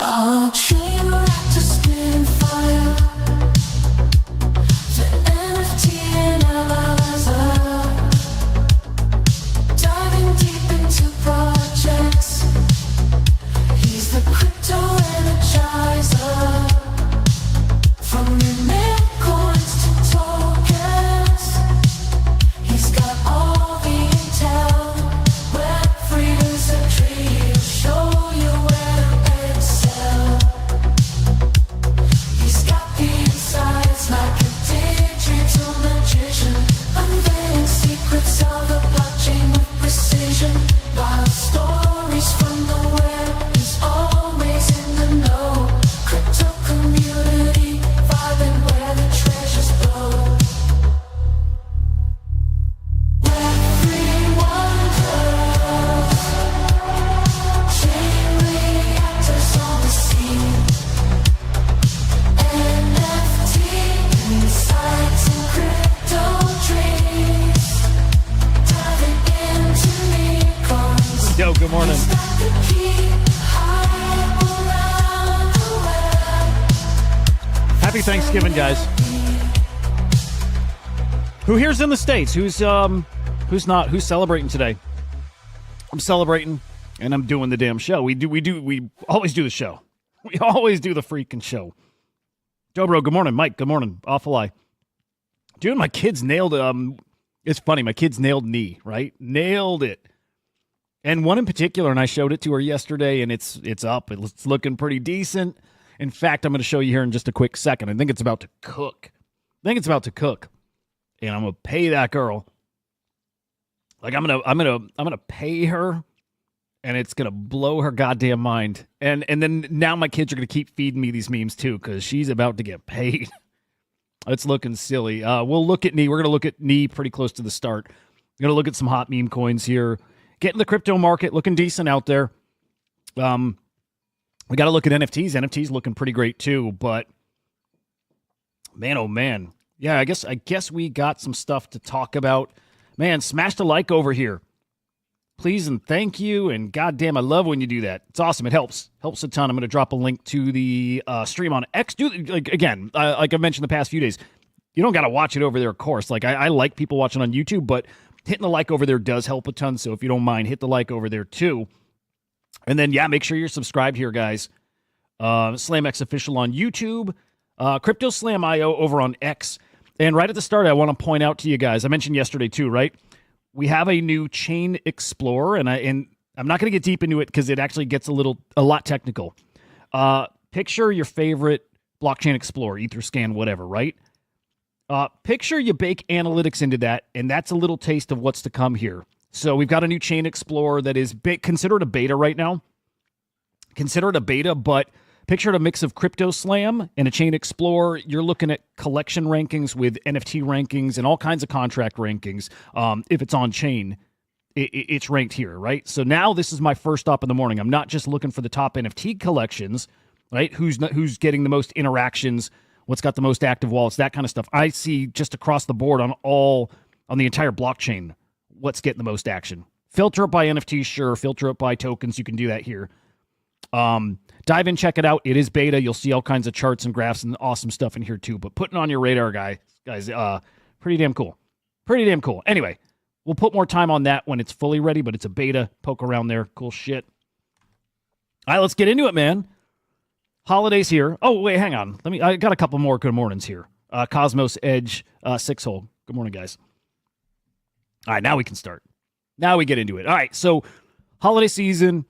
I'll train Reactor spin fire. The NFT and LLSR. Diving deep into projects. He's the crypto energizer. From MEMECOINs to tokens. He's got all the intel. Web3 is a tree. He'll show you where to excel. He's got the insights like a digital magician. Unveiling secrets of the blockchain with precision. Wild stories from the web. He's always in the know. Crypto community, vibing where the treasures flow. Web3 wonders. Chain reactors on the scene. NFT insights and crypto dreams. Diving into MEMECOINs. Yo, good morning. He's got the key. Hype around the web. Happy Thanksgiving, guys. Who here's in the States? Who's not? Who's celebrating today? I'm celebrating, and I'm doing the damn show. We always do the show. We always do the freaking show. Joe Bro, good morning. Mike, good morning. Awful eye. Dude, my kids nailed it's funny, my kids nailed knee, right? Nailed it. And one in particular, and I showed it to her yesterday, and it's up. It's looking pretty decent. In fact, I'm going to show you here in just a quick second. I think it's about to cook. And I'm going to pay that girl. Like I'm going to pay her, and it's going to blow her goddamn mind. And then now my kids are going to keep feeding me these memes too, because she's about to get paid. It's looking silly. We'll look at knee. We're going to look at knee pretty close to the start. We're going to look at some hot meme coins here. Getting the crypto market looking decent out there. We got to look at NFTs. NFTs looking pretty great too, but man, oh man. Yeah, I guess we got some stuff to talk about. Man, smash the like over here. Please and thank you. And goddamn, I love when you do that. It's awesome. It helps a ton. I'm going to drop a link to the stream on X. Like I mentioned the past few days, you don't got to watch it over there, of course. Like I like people watching on YouTube, but hitting the like over there does help a ton. So if you don't mind, hit the like over there too. And then, yeah, make sure you're subscribed here, guys. SlamX official on YouTube, Crypto Slam IO over on X. And right at the start, I want to point out to you guys, I mentioned yesterday too, right? We have a new chain explorer, and I'm not going to get deep into it because it actually gets a lot technical. Picture your favorite blockchain explorer, Etherscan, whatever, right? Picture you bake analytics into that, and that's a little taste of what's to come here. So we've got a new chain explorer that is considered a beta right now. Considered a beta, but picture a mix of Crypto Slam and a chain explorer. You're looking at collection rankings with NFT rankings and all kinds of contract rankings. If it's on chain, it's ranked here, right? So now this is my first stop in the morning. I'm not just looking for the top NFT collections, right? Who's getting the most interactions, what's got the most active wallets, that kind of stuff. I see just across the board on the entire blockchain what's getting the most action. Filter it by NFTs, sure. Filter it by tokens. You can do that here. Dive in, check it out. It is beta. You'll see all kinds of charts and graphs and awesome stuff in here too. But putting on your radar, guys, pretty damn cool. Pretty damn cool. Anyway, we'll put more time on that when it's fully ready, but it's a beta. Poke around there. Cool shit. All right, let's get into it, man. Holidays here. Oh, wait, hang on. I got a couple more good mornings here. Cosmos Edge 6-hole. Good morning, guys. All right, now we can start. Now we get into it. All right, so holiday season,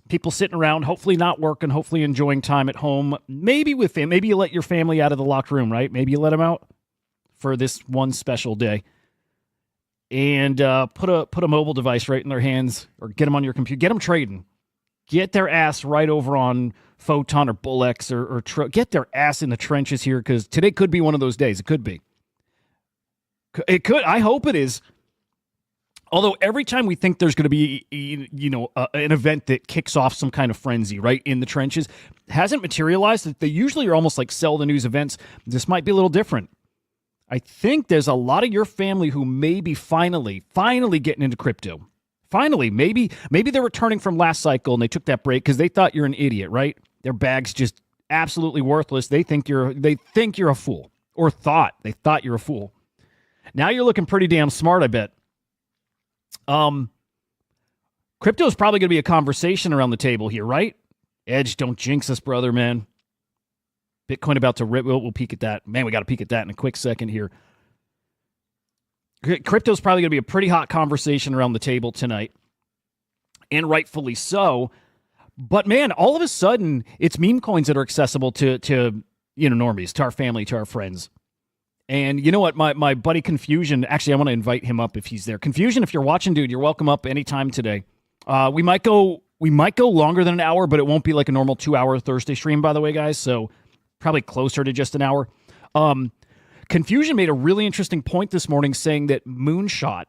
people sitting around, hopefully not working, hopefully enjoying time at home. Maybe with family. Maybe you let your family out of the locked room, right? Maybe you let them out for this one special day. And put a mobile device right in their hands, or get them on your computer. Get them trading. Get their ass right over on Photon or Bullex or get their ass in the trenches here, because today could be one of those days. It could be. It could. I hope it is. Although every time we think there's going to be, an event that kicks off some kind of frenzy, right, in the trenches, hasn't materialized. They usually are almost like sell the news events. This might be a little different. I think there's a lot of your family who may be finally getting into crypto. Finally, maybe they're returning from last cycle and they took that break because they thought you're an idiot, right? Their bag's just absolutely worthless. They think you're a fool, or they thought you're a fool. Now you're looking pretty damn smart, I bet. Crypto is probably going to be a conversation around the table here, right? Edge, don't jinx us, brother, man. Bitcoin about to rip. We'll peek at that. Man, we got to peek at that in a quick second here. Crypto is probably going to be a pretty hot conversation around the table tonight, and rightfully so. But man, all of a sudden, it's meme coins that are accessible to normies, to our family, to our friends. And you know what? My buddy Confusion, actually, I want to invite him up if he's there. Confusion, if you're watching, dude, you're welcome up anytime today. We might go longer than an hour, but it won't be like a normal 2-hour Thursday stream, by the way, guys. So probably closer to just an hour. Confusion made a really interesting point this morning saying that moonshot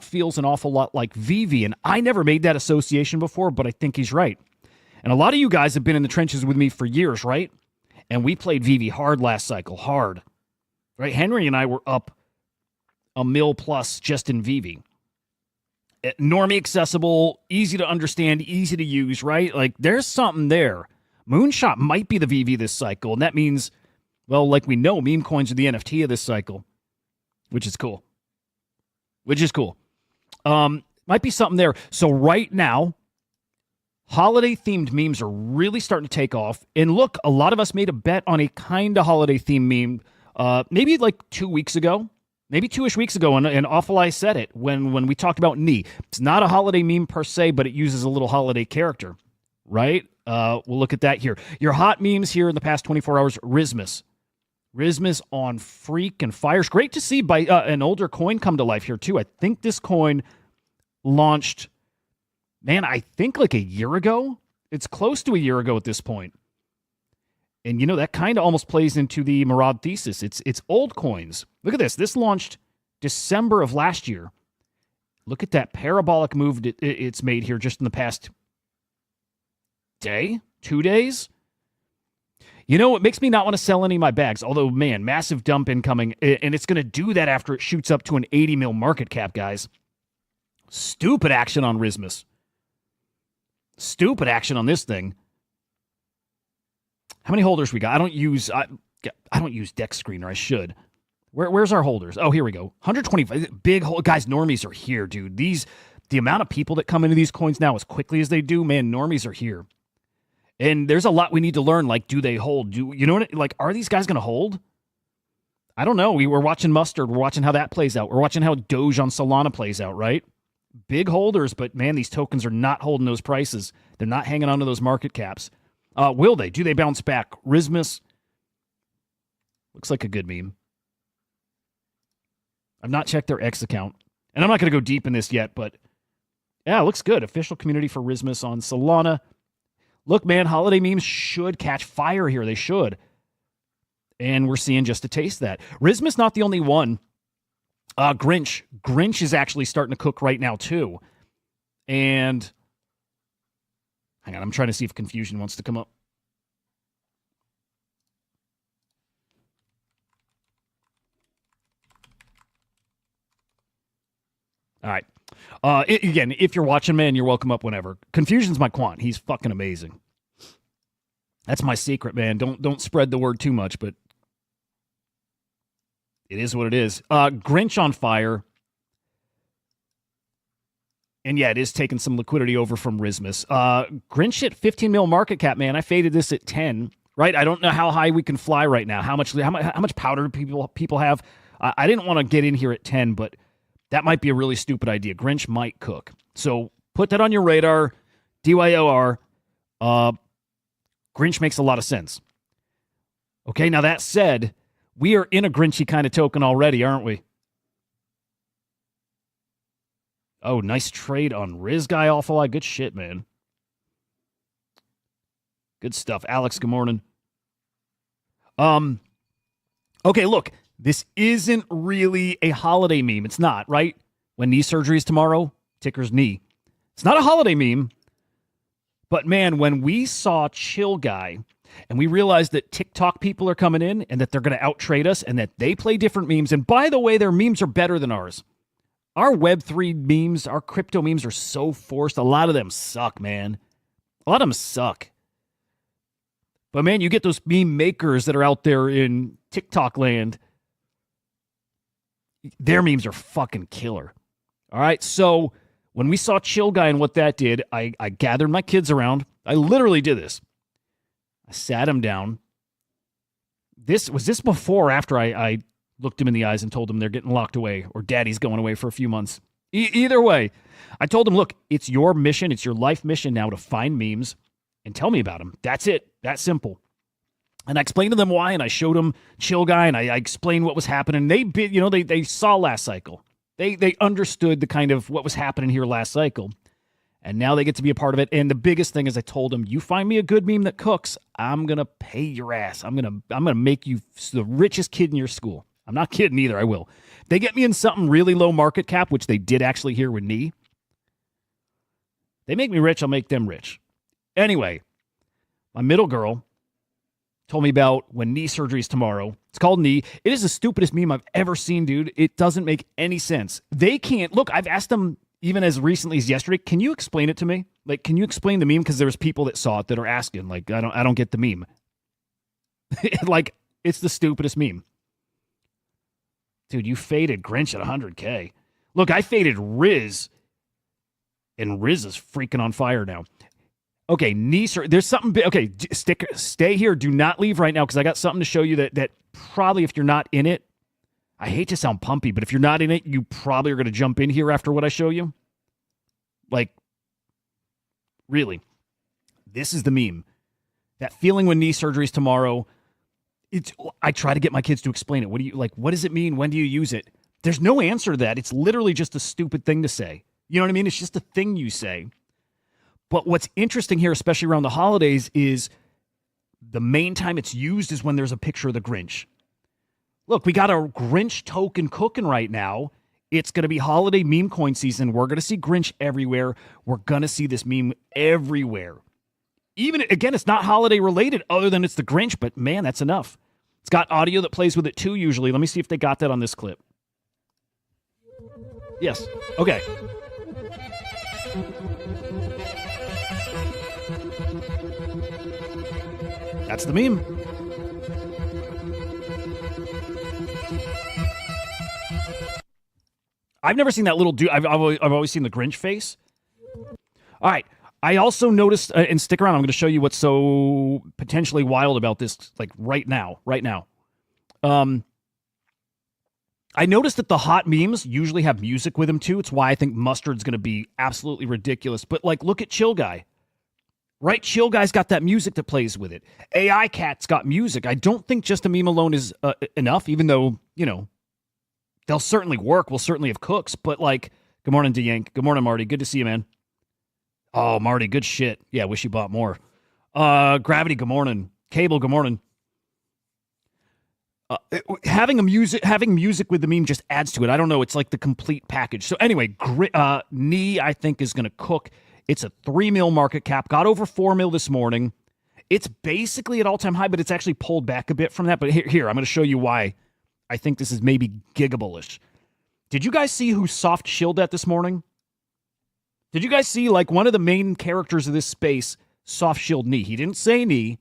feels an awful lot like VV, and I never made that association before, but I think he's right. And a lot of you guys have been in the trenches with me for years, right? And we played VV hard last cycle, hard. Right? Henry and I were up a mil plus just in VV. Normie accessible, easy to understand, easy to use, right? Like, there's something there. Moonshot might be the VV this cycle, and that means, well, like we know, meme coins are the NFT of this cycle, which is cool. Might be something there. So right now, holiday-themed memes are really starting to take off. And look, a lot of us made a bet on a kind of holiday-themed meme maybe like 2 weeks ago. Maybe 2-ish weeks ago, and Awful Eye said it when we talked about Knee. It's not a holiday meme per se, but it uses a little holiday character, right? We'll look at that here. Your hot memes here in the past 24 hours, Rizzmas. Rizzmas on freak and fire. It's great to see by an older coin come to life here, too. I think this coin launched, man, I think like a year ago. It's close to a year ago at this point. And, you know, that kind of almost plays into the Murad thesis. It's old coins. Look at this. This launched December of last year. Look at that parabolic move it's made here just in the past day, 2 days. You know, it makes me not want to sell any of my bags. Although, man, massive dump incoming. And it's going to do that after it shoots up to an 80 mil market cap, guys. Stupid action on Rizzmas. Stupid action on this thing. How many holders we got? I don't use Deck Screener. I should. Where's our holders? Oh, here we go. 125. Big guys. Normies are here, dude. The amount of people that come into these coins now as quickly as they do, man. Normies are here, and there's a lot we need to learn. Like, do they hold? You know what? Like, are these guys going to hold? I don't know. We're watching Mustard. We're watching how that plays out. We're watching how Doge on Solana plays out. Right? Big holders, but man, these tokens are not holding those prices. They're not hanging on to those market caps. Will they? Do they bounce back? Rizzmas looks like a good meme. I've not checked their X account, and I'm not going to go deep in this yet, but yeah, it looks good. Official community for Rizzmas on Solana. Look, man, holiday memes should catch fire here. They should. And we're seeing just a taste of that. Rizzmas not the only one. Grinch. Grinch is actually starting to cook right now, too. And hang on, I'm trying to see if Confusion wants to come up. All right. Again, if you're watching, man, you're welcome up whenever. Confusion's my quant. He's fucking amazing. That's my secret, man. Don't spread the word too much, but it is what it is. Grinch on fire. And yeah, it is taking some liquidity over from Rizzmas. Grinch at 15 mil market cap, man. I faded this at 10, right? I don't know how high we can fly right now. How much powder do people have? I didn't want to get in here at 10, but that might be a really stupid idea. Grinch might cook. So put that on your radar. DYOR. Grinch makes a lot of sense. Okay, now that said, we are in a Grinchy kind of token already, aren't we? Oh, nice trade on Riz Guy, Awful Eye. Good shit, man. Good stuff. Alex, good morning. Okay, look. This isn't really a holiday meme. It's not, right? When knee surgery is tomorrow, ticker's knee. It's not a holiday meme. But man, when we saw Chill Guy and we realized that TikTok people are coming in and that they're going to outtrade us and that they play different memes. And by the way, their memes are better than ours. Our Web3 memes, our crypto memes are so forced. A lot of them suck, man. A lot of them suck. But man, you get those meme makers that are out there in TikTok land. Their memes are fucking killer. All right, so when we saw Chill Guy and what that did, I gathered my kids around. I literally did this. I sat them down. Was this before or after I looked him in the eyes and told him they're getting locked away or daddy's going away for a few months? Either way, I told him, look, it's your mission. It's your life mission now to find memes and tell me about them. That's it. That's simple. And I explained to them why, and I showed them Chill Guy, and I explained what was happening. They saw last cycle. They understood the kind of what was happening here last cycle. And now they get to be a part of it. And the biggest thing is I told them, you find me a good meme that cooks, I'm going to pay your ass. I'm going to make you the richest kid in your school. I'm not kidding either. I will. They get me in something really low market cap, which they did actually here with knee. They make me rich. I'll make them rich. Anyway, my middle girl told me about when knee surgery is tomorrow. It's called knee. It is the stupidest meme I've ever seen, dude. It doesn't make any sense. They can't. Look, I've asked them even as recently as yesterday, can you explain it to me? Like, can you explain the meme? Because there's people that saw it that are asking. Like, I don't get the meme. Like, it's the stupidest meme. Dude, you faded Grinch at 100K. Look, I faded Riz, and Riz is freaking on fire now. Okay, there's something big. Okay, stay here. Do not leave right now because I got something to show you that probably if you're not in it, I hate to sound pumpy, but if you're not in it, you probably are going to jump in here after what I show you. Like, really, this is the meme. That feeling when knee surgery is tomorrow. I try to get my kids to explain it. What does it mean? When do you use it? There's no answer to that. It's literally just a stupid thing to say. You know what I mean? It's just a thing you say. But what's interesting here, especially around the holidays, is the main time it's used is when there's a picture of the Grinch. Look, we got a Grinch token cooking right now. It's going to be holiday meme coin season. We're going to see Grinch everywhere. We're going to see this meme everywhere. Even, again, it's not holiday related other than it's the Grinch, but man, that's enough. It's got audio that plays with it too, usually. Let me see if they got that on this clip. Yes. Okay. That's the meme. I've never seen that little dude. I've always seen the Grinch face. All right. I also noticed, and stick around, I'm going to show you what's so potentially wild about this, like right now. I noticed that the hot memes usually have music with them too. It's why I think Mustard's going to be absolutely ridiculous. But like, look at Chill Guy. Right? Chill Guy's got that music that plays with it. AI Cat's got music. I don't think just a meme alone is enough, even though, they'll certainly work. We'll certainly have cooks. But like, good morning, DeYank. Good morning, Marty. Good to see you, man. Oh, Marty, good shit. Yeah, wish you bought more. Gravity, good morning. Cable, good morning. Having music with the meme just adds to it. I don't know. It's like the complete package. So anyway, knee, I think, is going to cook. It's a 3 mil market cap. Got over 4 mil this morning. It's basically at all-time high, but it's actually pulled back a bit from that. But here, I'm going to show you why I think this is maybe giggable-ish. Did you guys see who soft shilled at this morning? Did you guys see, like, one of the main characters of this space soft shilled knee? He didn't say knee,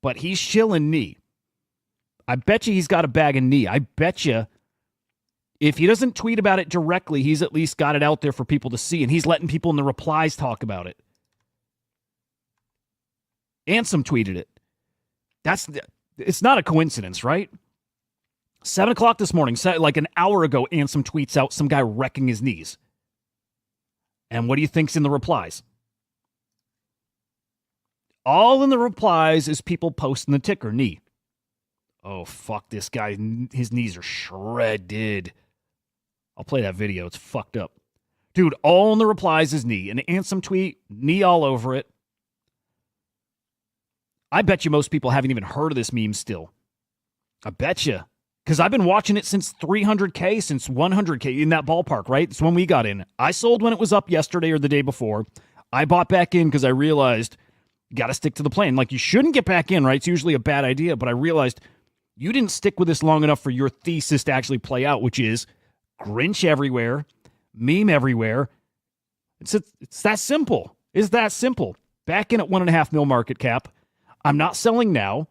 but he's shilling knee. I bet you he's got a bag of knee. I bet you if he doesn't tweet about it directly, he's at least got it out there for people to see, and he's letting people in the replies talk about it. Ansem tweeted it. It's not a coincidence, right? 7 o'clock this morning, like an hour ago, Ansem tweets out some guy wrecking his knees. And what do you think's in the replies? All in the replies is people posting the ticker, knee. Oh, fuck this guy. His knees are shredded. I'll play that video. It's fucked up. Dude, all in the replies is knee. An Ansem tweet, knee all over it. I bet you most people haven't even heard of this meme still. I bet you. Because I've been watching it since 300K, since 100K, in that ballpark, right? It's when we got in. I sold when it was up yesterday or the day before. I bought back in because I realized you got to stick to the plan. Like, you shouldn't get back in, right? It's usually a bad idea. But I realized you didn't stick with this long enough for your thesis to actually play out, which is Grinch everywhere, meme everywhere. It's that simple. It's that simple. Back in at 1.5 mil market cap. I'm not selling now.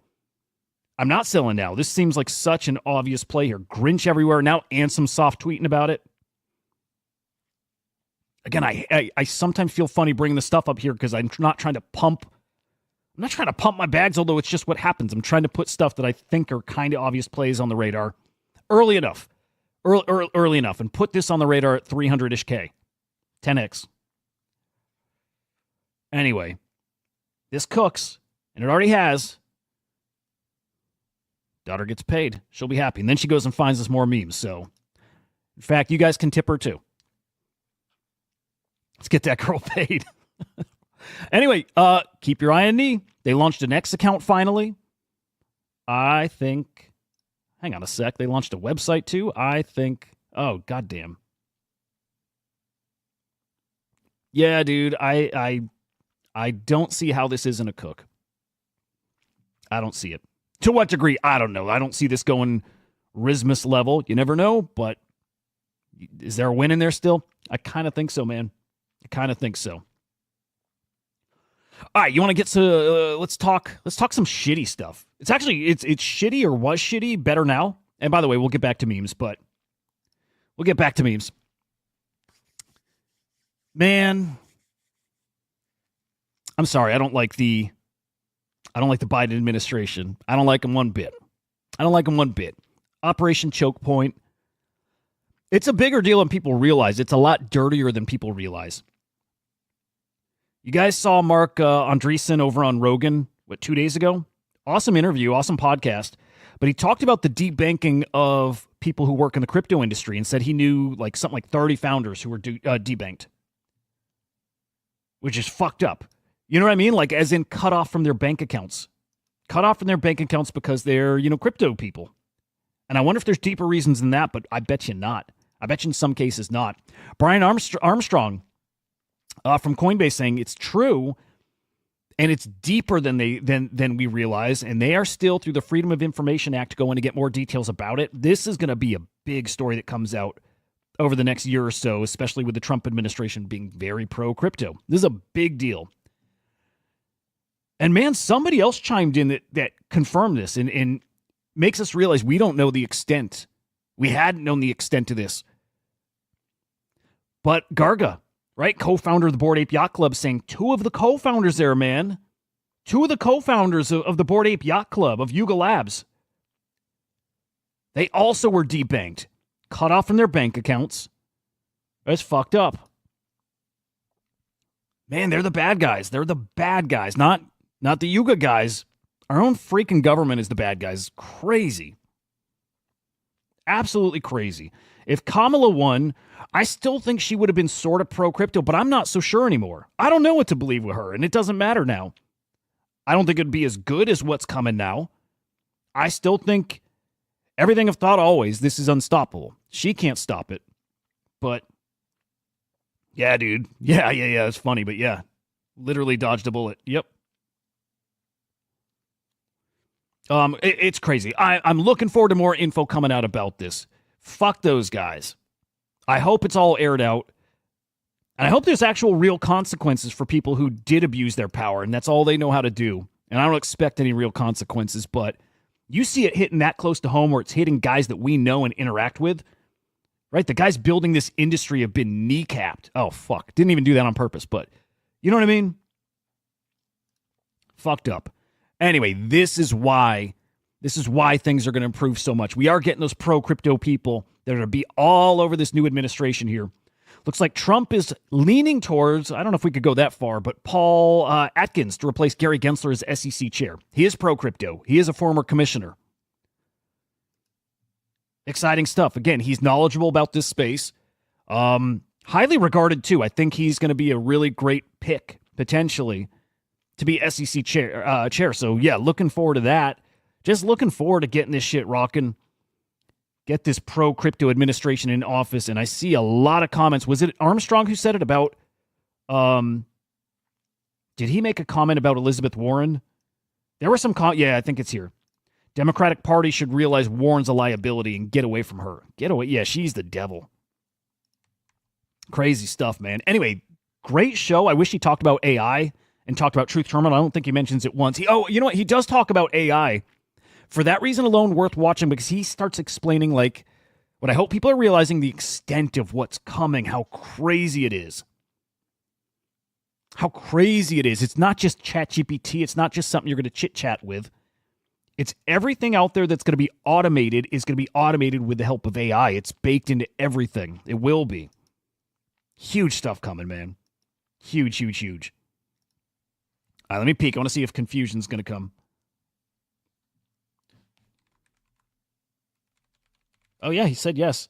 I'm not selling now. This seems like such an obvious play here. Grinch everywhere now and some soft tweeting about it. Again, I sometimes feel funny bringing this stuff up here because I'm not trying to pump my bags, although it's just what happens. I'm trying to put stuff that I think are kind of obvious plays on the radar early enough, and put this on the radar at 300-ish K, 10x. Anyway, this cooks, and it already has. Daughter gets paid. She'll be happy. And then she goes and finds us more memes. So, in fact, you guys can tip her too. Let's get that girl paid. Anyway, keep your eye on knee. They launched an X account finally. I think, hang on a sec. They launched a website too. I think, oh, goddamn. Yeah, dude, I don't see how this isn't a cook. I don't see it. To what degree? I don't know. I don't see this going Rizzmas level. You never know, but is there a win in there still? I kind of think so, man. I kind of think so. All right, you want to get to let's talk some shitty stuff. It's actually it's shitty or was shitty, better now. And by the way, we'll get back to memes, but we'll get back to memes. Man, I'm sorry. I don't like the Biden administration. I don't like them one bit. Operation Choke Point. It's a bigger deal than people realize. It's a lot dirtier than people realize. You guys saw Mark Andreessen over on Rogan, 2 days ago? Awesome interview, awesome podcast. But he talked about the debanking of people who work in the crypto industry and said he knew something like 30 founders who were debanked. Which is fucked up. You know what I mean? As in cut off from their bank accounts. Cut off from their bank accounts because they're, crypto people. And I wonder if there's deeper reasons than that, but I bet you not. I bet you in some cases not. Brian Armstrong from Coinbase saying it's true, and it's deeper than we realize, and they are still, through the Freedom of Information Act, going to get more details about it. This is going to be a big story that comes out over the next year or so, especially with the Trump administration being very pro-crypto. This is a big deal. And man, somebody else chimed in that confirmed this and makes us realize we don't know the extent. We hadn't known the extent of this. But Garga, right, co-founder of the Bored Ape Yacht Club, saying two of the co-founders there, man. Two of the co-founders of the Bored Ape Yacht Club, of Yuga Labs. They also were debanked. Cut off from their bank accounts. That's fucked up. Man, they're the bad guys. They're the bad guys, not the Yuga guys. Our own freaking government is the bad guys. Crazy. Absolutely crazy. If Kamala won, I still think she would have been sort of pro-crypto, but I'm not so sure anymore. I don't know what to believe with her, and it doesn't matter now. I don't think it'd be as good as what's coming now. I still think everything I've thought always, this is unstoppable. She can't stop it. But, yeah, dude. Yeah, it's funny, but yeah. Literally dodged a bullet. Yep. It's crazy. I'm looking forward to more info coming out about this. Fuck those guys. I hope it's all aired out. And I hope there's actual real consequences for people who did abuse their power, and that's all they know how to do. And I don't expect any real consequences, but you see it hitting that close to home where it's hitting guys that we know and interact with, right? The guys building this industry have been kneecapped. Oh, fuck. Didn't even do that on purpose, but you know what I mean? Fucked up. Anyway, this is why things are going to improve so much. We are getting those pro-crypto people that are going to be all over this new administration here. Looks like Trump is leaning towards, I don't know if we could go that far, but Paul Atkins to replace Gary Gensler as SEC chair. He is pro-crypto. He is a former commissioner. Exciting stuff. Again, he's knowledgeable about this space. Highly regarded, too. I think he's going to be a really great pick, potentially, to be SEC chair. So, yeah, looking forward to that. Just looking forward to getting this shit rocking. Get this pro-crypto administration in office. And I see a lot of comments. Was it Armstrong who said it about... did he make a comment about Elizabeth Warren? There were some... yeah, I think it's here. Democratic Party should realize Warren's a liability and get away from her. Get away. Yeah, she's the devil. Crazy stuff, man. Anyway, great show. I wish he talked about AI and talked about Truth Terminal. I don't think he mentions it once. You know what? He does talk about AI. For that reason alone, worth watching, because he starts explaining, like, what I hope people are realizing, the extent of what's coming, how crazy it is. How crazy it is. It's not just ChatGPT. It's not just something you're going to chit-chat with. It's everything out there that's going to be automated is going to be automated with the help of AI. It's baked into everything. It will be. Huge stuff coming, man. Huge, huge, huge. All right, let me peek. I want to see if confusion's going to come. Oh, yeah, he said yes.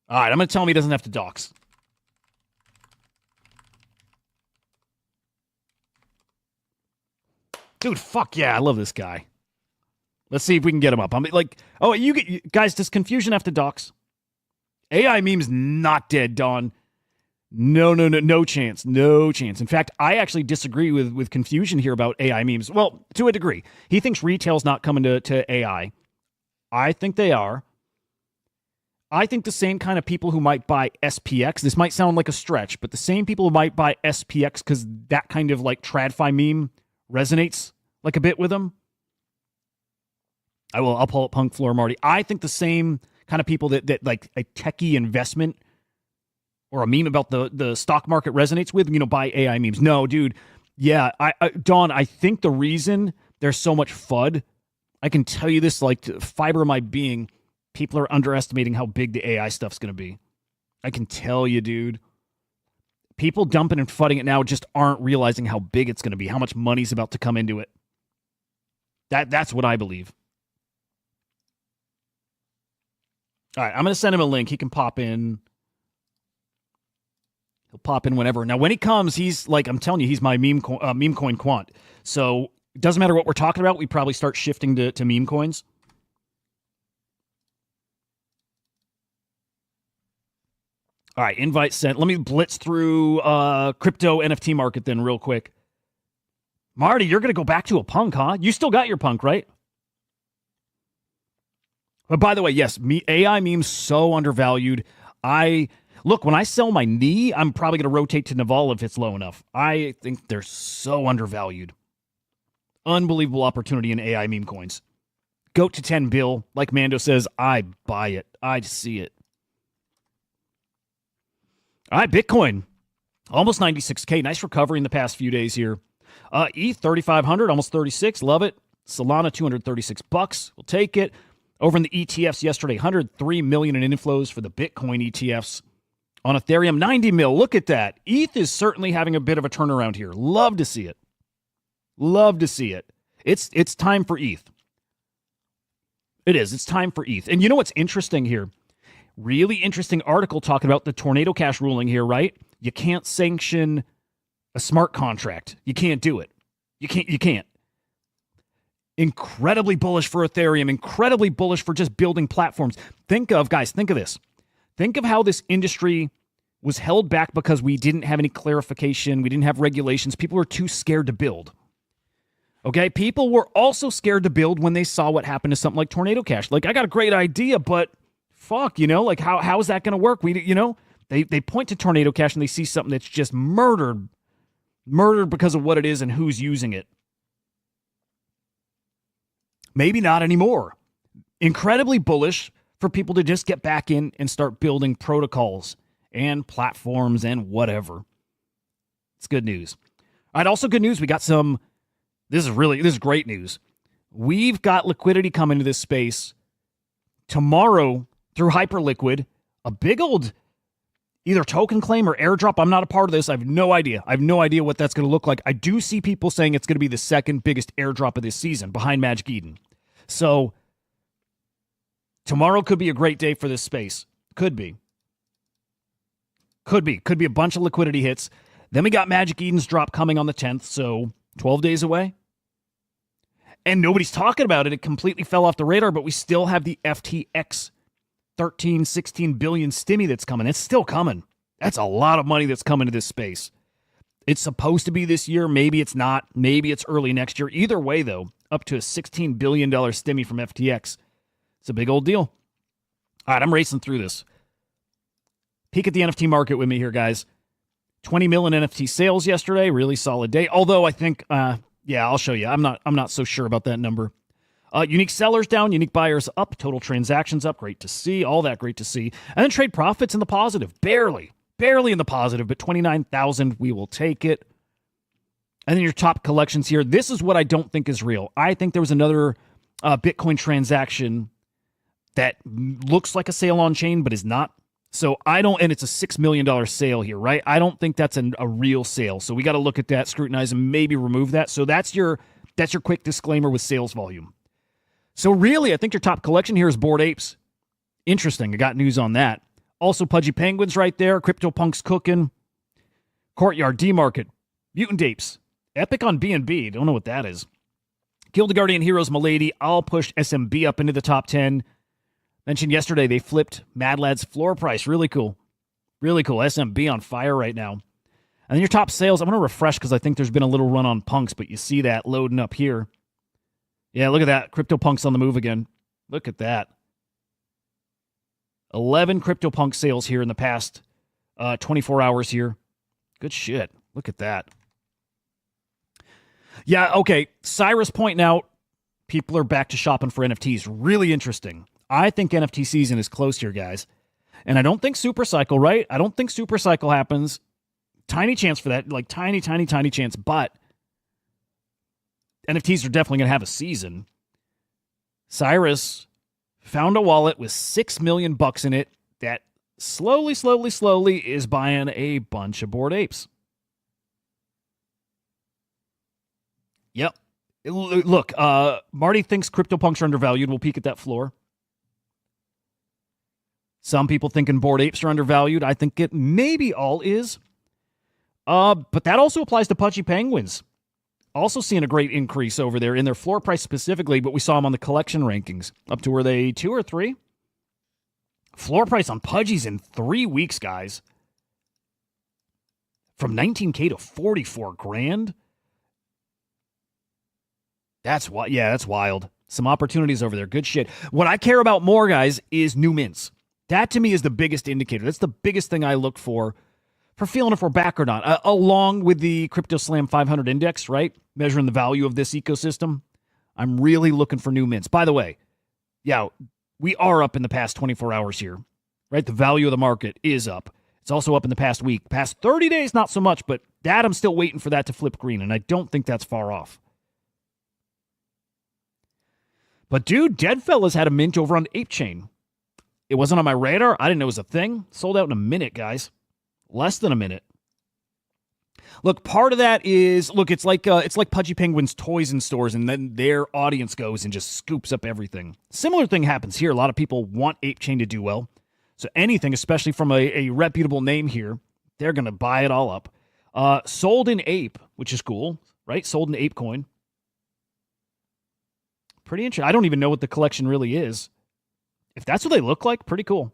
All right, I'm going to tell him he doesn't have to dox. Dude, fuck yeah, I love this guy. Let's see if we can get him up. I'm like, oh, guys, does confusion have to dox? AI memes not dead, Don. No chance. No chance. In fact, I actually disagree with confusion here about AI memes. Well, to a degree. He thinks retail's not coming to AI. I think they are. I think the same kind of people who might buy SPX, this might sound like a stretch, but the same people who might buy SPX because that kind of like TradFi meme resonates like a bit with them. I'll pull up Punk Floor Marty. I think the same kind of people that like a techie investment or a meme about the stock market resonates with, buy AI memes. No, dude. Yeah, Don, I think the reason there's so much FUD, I can tell you this like fiber of my being, people are underestimating how big the AI stuff's going to be. I can tell you, dude. People dumping and fudding it now just aren't realizing how big it's going to be, how much money's about to come into it. That's what I believe. All right, I'm going to send him a link. He can pop in. He'll pop in whenever. Now, when he comes, he's like, I'm telling you, he's my meme coin quant. So it doesn't matter what we're talking about. We probably start shifting to meme coins. All right, invite sent. Let me blitz through crypto NFT market then real quick. Marty, you're going to go back to a punk, huh? You still got your punk, right? But by the way, yes, AI memes so undervalued. Look, when I sell my knee, I'm probably going to rotate to Naval if it's low enough. I think they're so undervalued. Unbelievable opportunity in AI meme coins. Go to 10 bill. Like Mando says, I buy it. I see it. All right, Bitcoin, almost 96K. Nice recovery in the past few days here. ETH, 3,500, almost 36. Love it. Solana, $236. We'll take it. Over in the ETFs yesterday, 103 million in inflows for the Bitcoin ETFs. On Ethereum, 90 mil. Look at that. ETH is certainly having a bit of a turnaround here. Love to see it. Love to see it. It's time for ETH. It is. It's time for ETH. And you know what's interesting here? Really interesting article talking about the Tornado Cash ruling here, right? You can't sanction a smart contract. You can't do it. You can't. Incredibly bullish for Ethereum, incredibly bullish for just building platforms. Think of this. Think of how this industry was held back because we didn't have any clarification. We didn't have regulations. People were too scared to build. Okay? People were also scared to build when they saw what happened to something like Tornado Cash. Like, I got a great idea, but fuck, like how is that going to work? They point to Tornado Cash and they see something that's just murdered because of what it is and who's using it. Maybe not anymore. Incredibly bullish for people to just get back in and start building protocols and platforms and whatever. It's good news. All right, also good news. We got this is great news. We've got liquidity coming to this space tomorrow through Hyperliquid, a big old either token claim or airdrop. I'm not a part of this. I have no idea. I have no idea what that's going to look like. I do see people saying it's going to be the second biggest airdrop of this season behind Magic Eden. So tomorrow could be a great day for this space. Could be. Could be a bunch of liquidity hits. Then we got Magic Eden's drop coming on the 10th, so 12 days away. And nobody's talking about it. It completely fell off the radar, but we still have the FTX 13, 16 billion stimmy that's coming. It's still coming. That's a lot of money that's coming to this space. It's supposed to be this year. Maybe it's not. Maybe it's early next year. Either way, though, up to a $16 billion stimmy from FTX. It's a big old deal. All right, I'm racing through this. Peek at the NFT market with me here, guys. 20 million NFT sales yesterday. Really solid day. Although I think, I'll show you. I'm not so sure about that number. Unique sellers down, unique buyers up, total transactions up. Great to see. All that great to see. And then trade profits in the positive. Barely in the positive, but 29,000. We will take it. And then your top collections here. This is what I don't think is real. I think there was another Bitcoin transaction that looks like a sale on chain, but is not. So and it's a $6 million sale here, right? I don't think that's a real sale. So we got to look at that, scrutinize, and maybe remove that. So that's your quick disclaimer with sales volume. So really, I think your top collection here is Bored Apes. Interesting. I got news on that. Also, Pudgy Penguins right there. CryptoPunks cooking. Courtyard D-Market. Mutant Apes. Epic on BNB. Don't know what that is. Guild of Guardian Heroes, Milady. I'll push SMB up into the top 10. Mentioned yesterday they flipped Mad Lad's floor price. Really cool. Really cool. SMB on fire right now. And then your top sales, I'm going to refresh because I think there's been a little run on punks, but you see that loading up here. Yeah, look at that. CryptoPunks on the move again. Look at that. 11 CryptoPunk sales here in the past 24 hours here. Good shit. Look at that. Yeah, okay. Cyrus pointing out people are back to shopping for NFTs. Really interesting. I think NFT season is close here, guys. And I don't think Super Cycle, right? I don't think Super Cycle happens. Tiny chance for that. Like tiny chance. But NFTs are definitely going to have a season. Cyrus found a wallet with $6 million in it that slowly is buying a bunch of Bored Apes. Yep. Look, Marty thinks CryptoPunks are undervalued. We'll peek at that floor. Some people thinking Bored Apes are undervalued. I think it maybe all is. But that also applies to Pudgy Penguins. Also seeing a great increase over there in their floor price specifically, but we saw them on the collection rankings. Up to, were they 2 or 3? Floor price on Pudgies in 3 weeks, guys. From 19K to 44 grand. That's wild. Some opportunities over there. Good shit. What I care about more, guys, is new mints. That to me is the biggest indicator. That's the biggest thing I look for feeling if we're back or not. Along with the Crypto Slam 500 index, right? Measuring the value of this ecosystem. I'm really looking for new mints. By the way, yeah, we are up in the past 24 hours here, right? The value of the market is up. It's also up in the past week. Past 30 days, not so much, but that I'm still waiting for that to flip green, and I don't think that's far off. But dude, Deadfellas had a mint over on Ape Chain. It wasn't on my radar. I didn't know it was a thing. Sold out in a minute, guys. Less than a minute. Look, part of that is, it's like Pudgy Penguins toys in stores, and then their audience goes and just scoops up everything. Similar thing happens here. A lot of people want Ape Chain to do well. So anything, especially from a reputable name here, they're going to buy it all up. Sold in Ape, which is cool, right? Sold in Ape coin. Pretty interesting. I don't even know what the collection really is. If that's what they look like, pretty cool.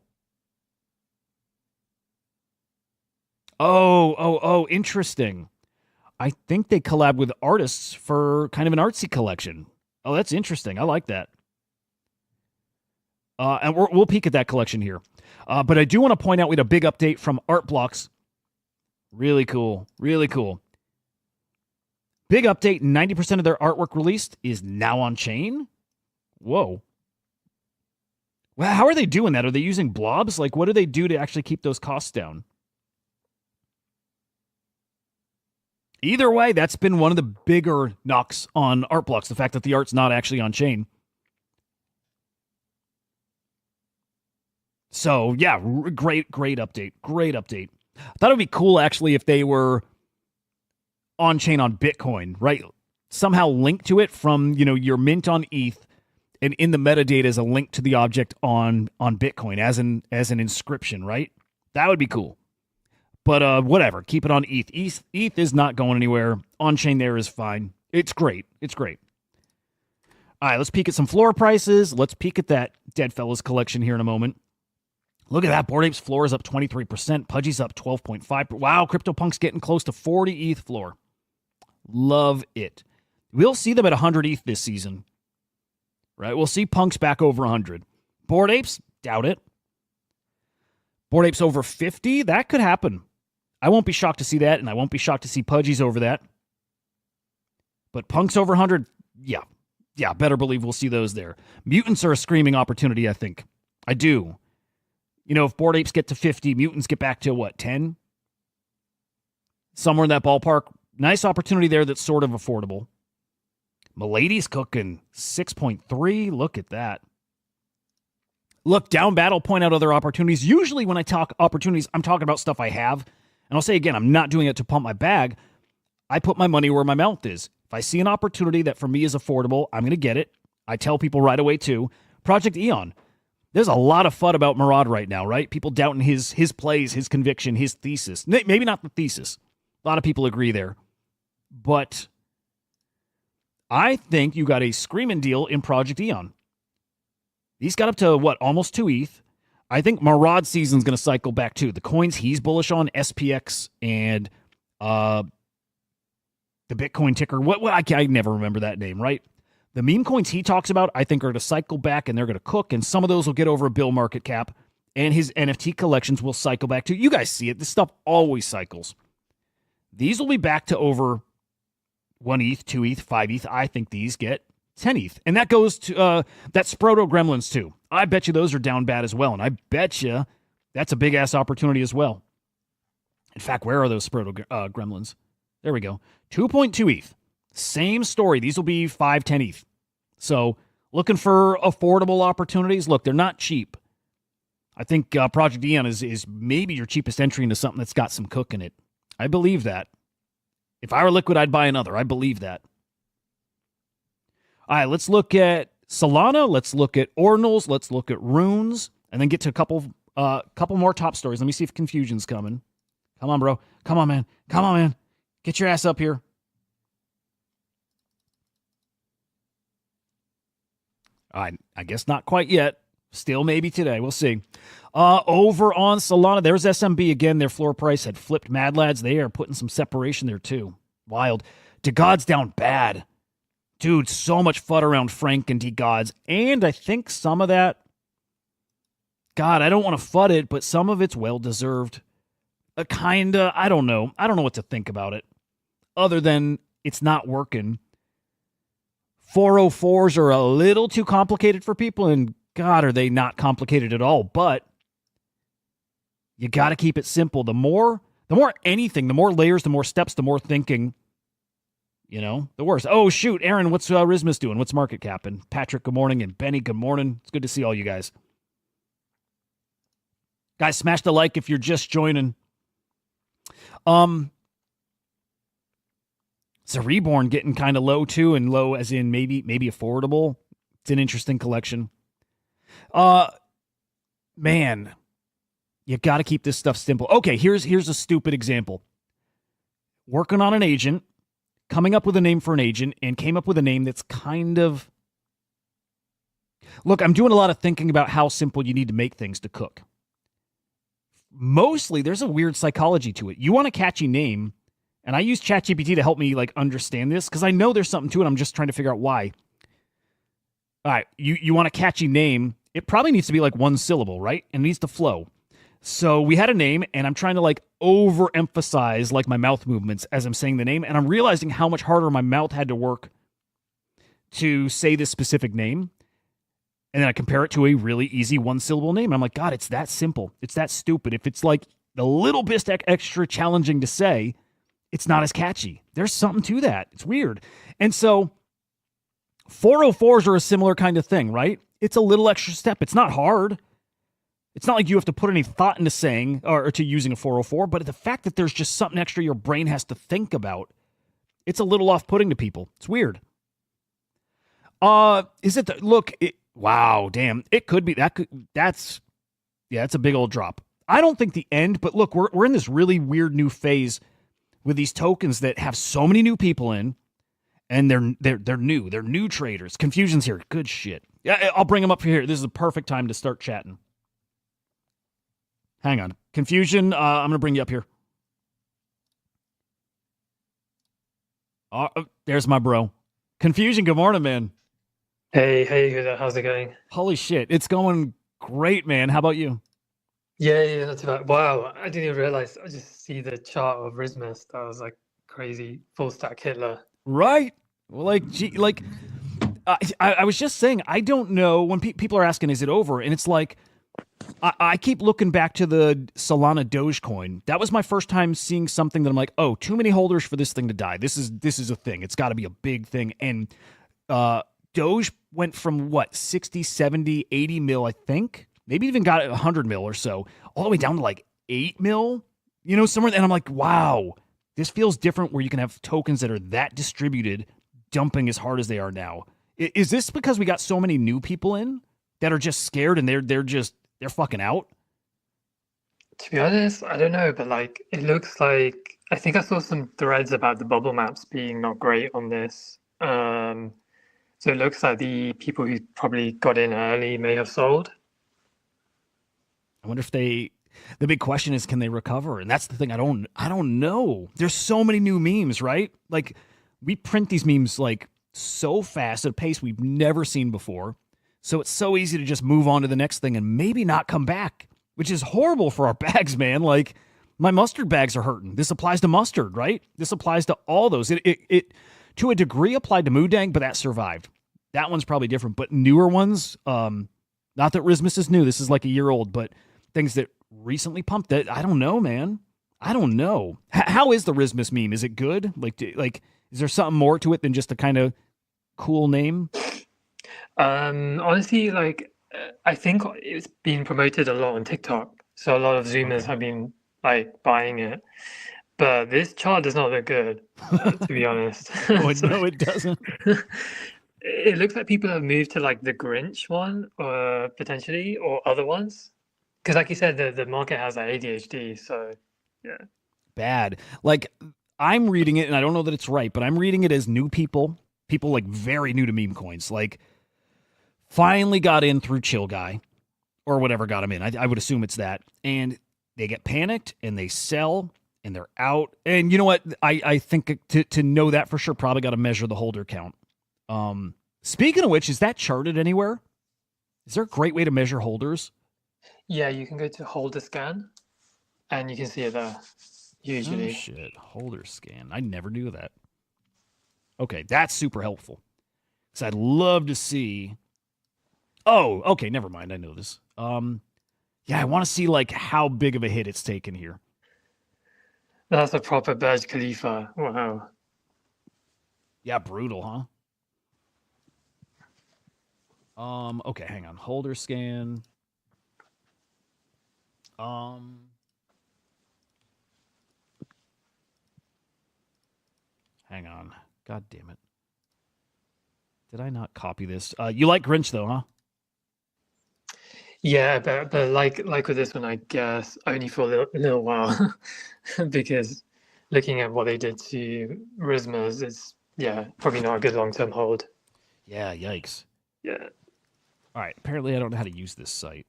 Oh, interesting. I think they collab with artists for kind of an artsy collection. Oh, that's interesting. I like that. And we'll peek at that collection here. But I do want to point out we had a big update from Art Blocks. Really cool. Really cool. Big update. 90% of their artwork released is now on chain. Whoa. Well, how are they doing that? Are they using blobs? Like, what do they do to actually keep those costs down? Either way, that's been one of the bigger knocks on Art Blocks, the fact that the art's not actually on chain. So, yeah, great update. Great update. I thought it would be cool, actually, if they were on chain on Bitcoin, right? Somehow linked to it from, your mint on ETH, and in the metadata is a link to the object on Bitcoin as an inscription, right? That would be cool. But whatever, keep it on ETH. ETH is not going anywhere. On-chain there is fine. It's great. It's great. All right, let's peek at some floor prices. Let's peek at that Deadfellas collection here in a moment. Look at that. Bored Apes floor is up 23%. Pudgy's up 12.5%. Wow, CryptoPunk's getting close to 40 ETH floor. Love it. We'll see them at 100 ETH this season. Right? We'll see Punks back over 100. Bored Apes, doubt it. Bored Apes over 50, that could happen. I won't be shocked to see that, and I won't be shocked to see Pudgy's over that. But Punk's over 100, yeah, better believe we'll see those there. Mutants are a screaming opportunity, I think. I do. You know, if Bored Apes get to 50, Mutants get back to, 10? Somewhere in that ballpark. Nice opportunity there that's sort of affordable. Milady's cooking 6.3. Look at that. Look, Down Bad will point out other opportunities. Usually when I talk opportunities, I'm talking about stuff I have. And I'll say again, I'm not doing it to pump my bag. I put my money where my mouth is. If I see an opportunity that for me is affordable, I'm going to get it. I tell people right away too. Project Eon. There's a lot of FUD about Murad right now, right? People doubting his plays, his conviction, his thesis. Maybe not the thesis. A lot of people agree there. But I think you got a screaming deal in Project Eon. He's got up to, almost 2 ETH. I think Murad season's going to cycle back too. The coins he's bullish on, SPX and the Bitcoin ticker. I never remember that name, right? The meme coins he talks about, I think, are going to cycle back and they're going to cook, and some of those will get over a bill market cap, and his NFT collections will cycle back too. You guys see it. This stuff always cycles. These will be back to over 1 ETH, 2 ETH, 5 ETH. I think these get 10 ETH. And that goes to that Sproto Gremlins too. I bet you those are down bad as well. And I bet you that's a big ass opportunity as well. In fact, where are those Sproto Gremlins? There we go. 2.2 ETH. Same story. These will be 5, 10 ETH. So looking for affordable opportunities. Look, they're not cheap. I think Project Eon is maybe your cheapest entry into something that's got some cook in it. I believe that. If I were liquid, I'd buy another. I believe that. All right, let's look at Solana. Let's look at Ordinals. Let's look at Runes. And then get to a couple more top stories. Let me see if Confusion's coming. Come on, bro. Come on, man. Come on, man. Get your ass up here. I guess not quite yet. Still maybe today. We'll see. Over on Solana, there's SMB again. Their floor price had flipped. Mad Lads, they are putting some separation there too. Wild. DeGod's down bad. Dude, so much FUD around Frank and DeGods. And I think some of that, God, I don't want to FUD it, but some of it's well-deserved. I don't know. I don't know what to think about it. Other than it's not working. 404s are a little too complicated for people, and God, are they not complicated at all. But you got to keep it simple. The more anything, the more layers, the more steps, the more thinking, the worse. Oh, shoot. Aaron, what's Rizzmas doing? What's market cap? And Patrick, good morning. And Benny, good morning. It's good to see all you guys. Guys, smash the like if you're just joining. It's a Reborn getting kind of low too, and low as in maybe affordable. It's an interesting collection. Man, you got to keep this stuff simple. Okay, here's a stupid example. Working on an agent, coming up with a name for an agent, and came up with a name that's kind of... Look, I'm doing a lot of thinking about how simple you need to make things to cook. Mostly, there's a weird psychology to it. You want a catchy name, and I use ChatGPT to help me understand this, because I know there's something to it. I'm just trying to figure out why. All right, you want a catchy name. It probably needs to be one syllable, right? And it needs to flow. So we had a name, and I'm trying to overemphasize my mouth movements as I'm saying the name, and I'm realizing how much harder my mouth had to work to say this specific name. And then I compare it to a really easy one-syllable name. And I'm like, God, it's that simple. It's that stupid. If it's a little bit extra challenging to say, it's not as catchy. There's something to that. It's weird. And so 404s are a similar kind of thing, right? It's a little extra step. It's not hard. It's not like you have to put any thought into saying or to using a 404, but the fact that there's just something extra your brain has to think about, it's a little off-putting to people. It's weird. Is it wow, damn. It could be that's a big old drop. I don't think the end, but look, we're in this really weird new phase with these tokens that have so many new people in, and they're new. They're new traders. Confusion's here. Good shit. Yeah, I'll bring them up here. This is a perfect time to start chatting. Hang on. Confusion, I'm going to bring you up here. There's my bro. Confusion, good morning, man. Hey, Hudah, how's it going? Holy shit. It's going great, man. How about you? Yeah, not too bad. Wow, I didn't even realize. I just see the chart of Rizzmas. That was like crazy. Full stack Hitler. Right? Well, like, gee, like I was just saying, I don't know when people are asking, is it over? And it's like, I keep looking back to the Solana Dogecoin. That was my first time seeing something that I'm like, oh, too many holders for this thing to die. This is a thing. It's got to be a big thing. And Doge went from what, 60, 70, 80 mil, I think. Maybe even got 100 mil or so, all the way down to like 8 mil, somewhere. And I'm like, wow, this feels different where you can have tokens that are that distributed dumping as hard as they are now. Is this because we got so many new people in that are just scared and they're fucking out? To be honest, I don't know, but like it looks like I think I saw some threads about the bubble maps being not great on this. So it looks like the people who probably got in early may have sold. I wonder if the big question is, can they recover? And that's the thing. I don't know. There's so many new memes, right? Like we print these memes like so fast at a pace we've never seen before. So it's so easy to just move on to the next thing and maybe not come back, which is horrible for our bags, man. Like my mustard bags are hurting. This applies to mustard, right? This applies to all those. It to a degree applied to Moodang, but that survived. That one's probably different, but newer ones, not that Rizzmas is new. This is like a year old, but things that recently pumped that, I don't know, man. I don't know. How is the Rizzmas meme? Is it good? Like, is there something more to it than just a kind of cool name? Honestly, like I think it's been promoted a lot on TikTok, so a lot of Zoomers have been like buying it. But this chart does not look good, to be honest. No, it doesn't. It looks like people have moved to like the Grinch one, or potentially, or other ones. Because, like you said, the market has like ADHD, so yeah. Bad. Like I'm reading it, and I don't know that it's right, but I'm reading it as new people like very new to meme coins, like finally got in through Chill Guy or whatever got them in. I would assume it's that, and they get panicked and they sell and they're out. And you know what? I think to know that for sure, probably got to measure the holder count. Speaking of which, is that charted anywhere? Is there a great way to measure holders? Yeah, you can go to holder scan and you can see it there, usually. Oh, shit. Holder scan. I never knew that. Okay, that's super helpful. Because I'd love to see. Oh, okay, never mind. I know this. Yeah, I want to see like how big of a hit it's taken here. That's a proper Burj Khalifa. Wow. Yeah, brutal, huh? Okay, hang on. Holder scan. Hang on. God damn it. Did I not copy this? You like Grinch though, huh? Yeah, but like with this one, I guess only for a little while, because looking at what they did to Rizzmas is probably not a good long-term hold. Yeah, yikes. Yeah. All right. Apparently, I don't know how to use this site.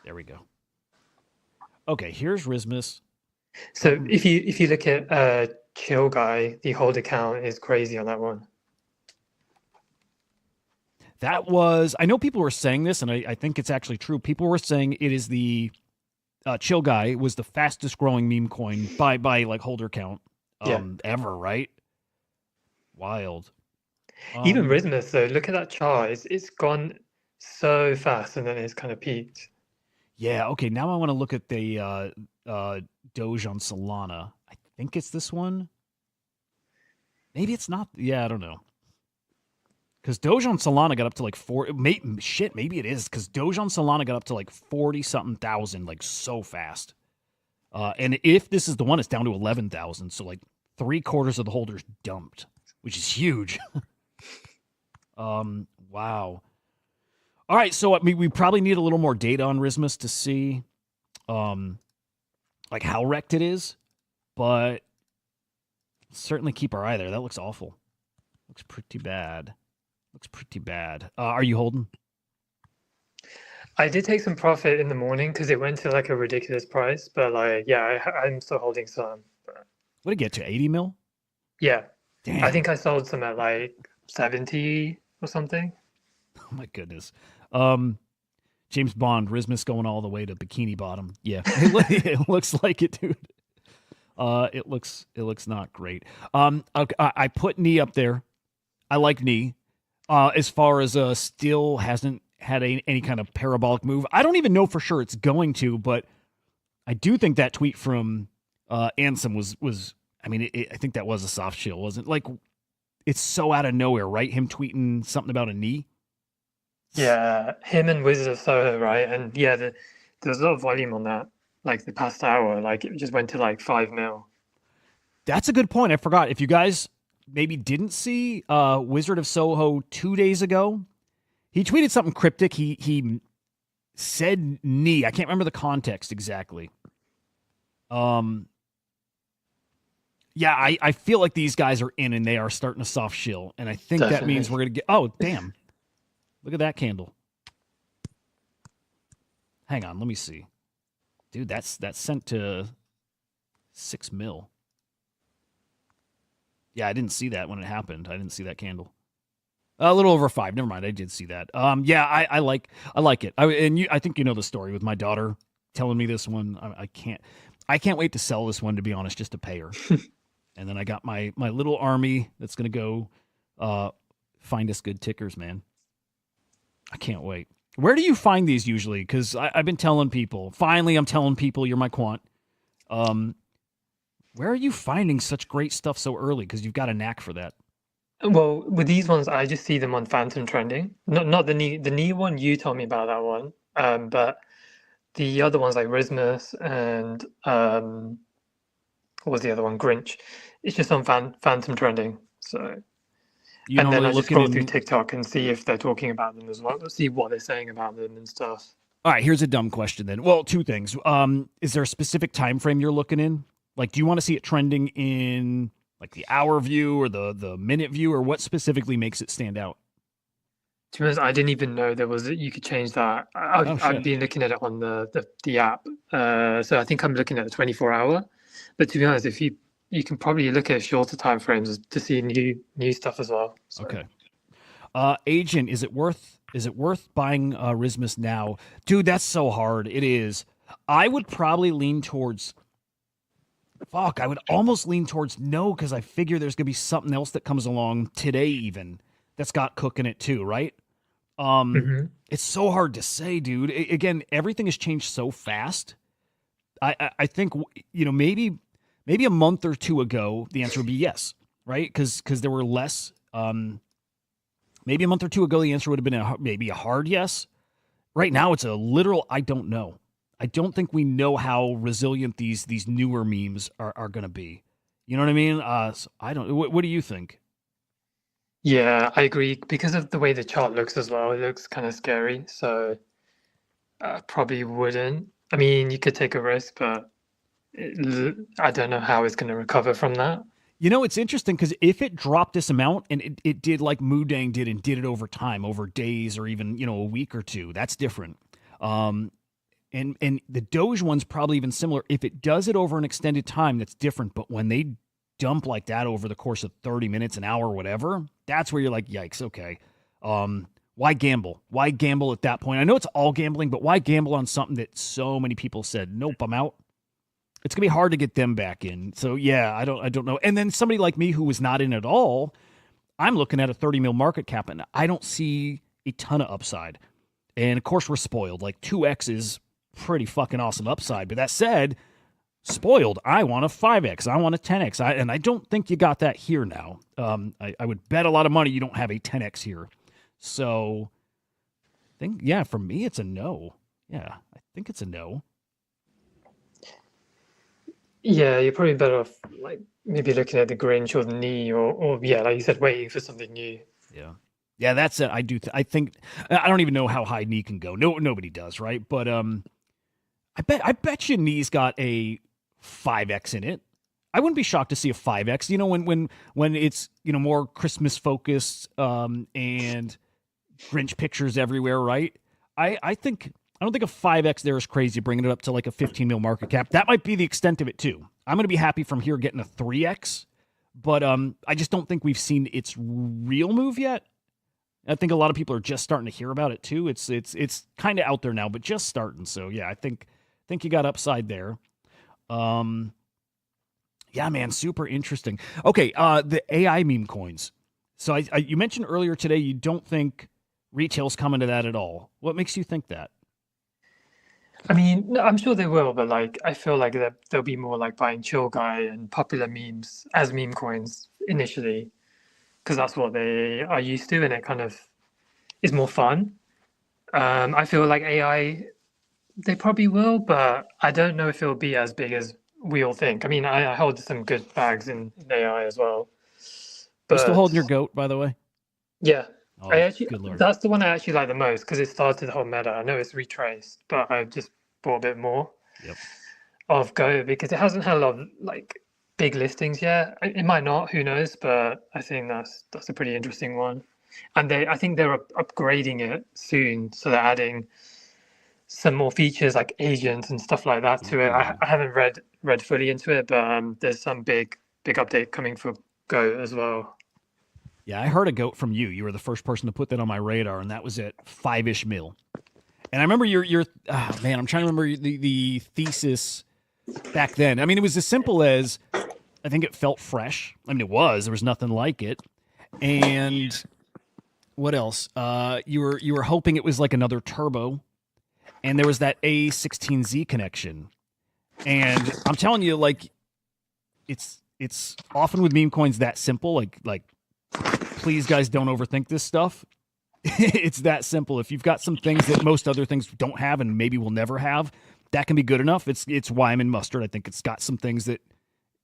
There we go. Okay, here's Rizzmas. So if you look at Chill Guy, the holder count is crazy on that one. That was, I know people were saying this, and I think it's actually true. People were saying it is the Chill Guy was the fastest growing meme coin by like holder count ever, right? Wild. Even Rizzmas, though, look at that chart. It's gone so fast, and then it's kind of peaked. Yeah, okay, now I want to look at the Doge on Solana. I think it's this one. Maybe it's not. Yeah, I don't know. Because Doge on Solana got up to like maybe it is. Because Doge on Solana got up to like 40-something thousand, like so fast. And if this is the one, it's down to 11,000. So like 3/4 of the holders dumped, which is huge. Wow. All right, so I mean, we probably need a little more data on Rizzmas to see, like how wrecked it is, but certainly keep our eye there. That looks awful. Looks pretty bad. Looks pretty bad. Are you holding? I did take some profit in the morning because it went to like a ridiculous price, but like, yeah, I'm still holding some. But... What did it get to? 80 mil? Yeah. Damn. I think I sold some at like 70 or something. Oh my goodness. Do James Bond, Rizzmas going all the way to Bikini Bottom. Yeah, it looks like it, dude. It looks not great. Okay, I put knee up there. I like knee. As far as still hasn't had any kind of parabolic move. I don't even know for sure it's going to, but I do think that tweet from Ansem was. I mean, I think that was a soft shill, wasn't like? It's so out of nowhere, right? Him tweeting something about a knee. Yeah, him and Wizard of Soho, right? And yeah, there's a lot of volume on that. Like the past hour, like it just went to like 5 mil. That's a good point. I forgot. If you guys maybe didn't see Wizard of Soho 2 days ago, he tweeted something cryptic. He said knee. I can't remember the context exactly. Yeah, I feel like these guys are in and they are starting a soft shill. And I think that means we're going to get... Oh, damn. Look at that candle. Hang on, let me see. Dude, that's sent to 6 mil. Yeah, I didn't see that when it happened. I didn't see that candle. A little over 5. Never mind, I did see that. Yeah, I like it. I think you know the story with my daughter telling me this one. I can't wait to sell this one, to be honest, just to pay her. And then I got my little army that's gonna go find us good tickers, man. I can't wait. Where do you find these usually? Because I've been telling people. Finally, I'm telling people you're my quant. Where are you finding such great stuff so early? Because you've got a knack for that. Well, with these ones, I just see them on Phantom Trending. Not the knee one. You told me about that one. But the other ones like Rizzmas and what was the other one? Grinch. It's just on Phantom Trending. So. And then I just scroll through TikTok and see if they're talking about them as well. See what they're saying about them and stuff. All right, here's a dumb question then. Well, 2 things. Is there a specific time frame you're looking in? Like, do you want to see it trending in like the hour view or the minute view, or what specifically makes it stand out? To be honest, I didn't even know you could change that. I've been looking at it on the app. So I think I'm looking at the 24-hour. But to be honest, if you can probably look at shorter time frames to see new stuff as well. So. Okay. Agent, is it worth buying Rizzmas now? Dude, that's so hard. It is. I would probably lean towards I would almost lean towards no, because I figure there's gonna be something else that comes along today even that's got cooking it too, right? It's so hard to say, dude. Again, everything has changed so fast. I think, you know, maybe a month or 2 ago, the answer would be yes, right? Because there were less. Maybe a month or 2 ago, the answer would have been maybe a hard yes. Right now, it's a literal I don't know. I don't think we know how resilient these newer memes are going to be. You know what I mean? So I don't. What do you think? Yeah, I agree. Because of the way the chart looks as well, it looks kind of scary. So probably wouldn't. I mean, you could take a risk, but I don't know how it's going to recover from that. You know, it's interesting because if it dropped this amount and it did like Moodang did and did it over time, over days or even, you know, a week or 2, that's different. And the Doge one's probably even similar. If it does it over an extended time, that's different. But when they dump like that over the course of 30 minutes, an hour, whatever, that's where you're like, yikes, okay. Why gamble? Why gamble at that point? I know it's all gambling, but why gamble on something that so many people said, nope, I'm out? It's gonna be hard to get them back in. So yeah, I don't know. And then somebody like me who was not in at all, I'm looking at a 30 mil market cap, and I don't see a ton of upside. And of course, we're spoiled. Like 2x is pretty fucking awesome upside. But that said, spoiled. I want a 5x. I want a 10x. And I don't think you got that here now. I would bet a lot of money you don't have a 10x here. So I think, yeah, for me, it's a no. Yeah, I think it's a no. Yeah, you're probably better off like maybe looking at the Grinch or the knee or yeah, like you said, waiting for something new. Yeah. Yeah, that's it. I think I don't even know how high knee can go. Nobody does, right? But I bet you knee's got a 5x in it. I wouldn't be shocked to see a 5x. You know, when it's, you know, more Christmas focused and Grinch pictures everywhere, right? I don't think a 5x there is crazy, bringing it up to like a 15 mil market cap. That might be the extent of it too. I'm going to be happy from here getting a 3x, but I just don't think we've seen its real move yet. I think a lot of people are just starting to hear about it too. It's kind of out there now, but just starting. So yeah, I think you got upside there. Yeah, man, super interesting. Okay, the AI meme coins. So you mentioned earlier today you don't think retail's coming to that at all. What makes you think that? I mean, no, I'm sure they will, but like I feel like there'll be more like buying chill guy and popular memes as meme coins initially, because that's what they are used to, and it kind of is more fun. I feel like AI, they probably will, but I don't know if it'll be as big as we all think. I mean, I hold some good bags in AI as well, You still but holding your goat, by the way? yeah, I Oh, actually good lord. that's the one I actually like the most because it started the whole meta. I know it's retraced, but I just bought a bit more Yep. of Go because it hasn't had a lot of like big listings yet. It might not, who knows? But I think that's a pretty interesting one. And I think they're upgrading it soon, so they're adding some more features like agents and stuff like that to it. Ooh. I haven't read fully into it, but there's some big update coming for Go as well. Yeah, I heard a goat from you. You were the first person to put that on my radar, and that was at 5-ish mil. And I remember your oh man, I'm trying to remember the thesis back then. I mean, it was as simple as I think it felt fresh. I mean, it was. There was nothing like it. And what else? You were hoping it was like another turbo, and there was that A16Z connection. And I'm telling you, like, it's often with meme coins that simple. Like, please guys, don't overthink this stuff. It's that simple. If you've got some things that most other things don't have and maybe will never have, that can be good enough. It's why I'm in mustard. I think it's got some things that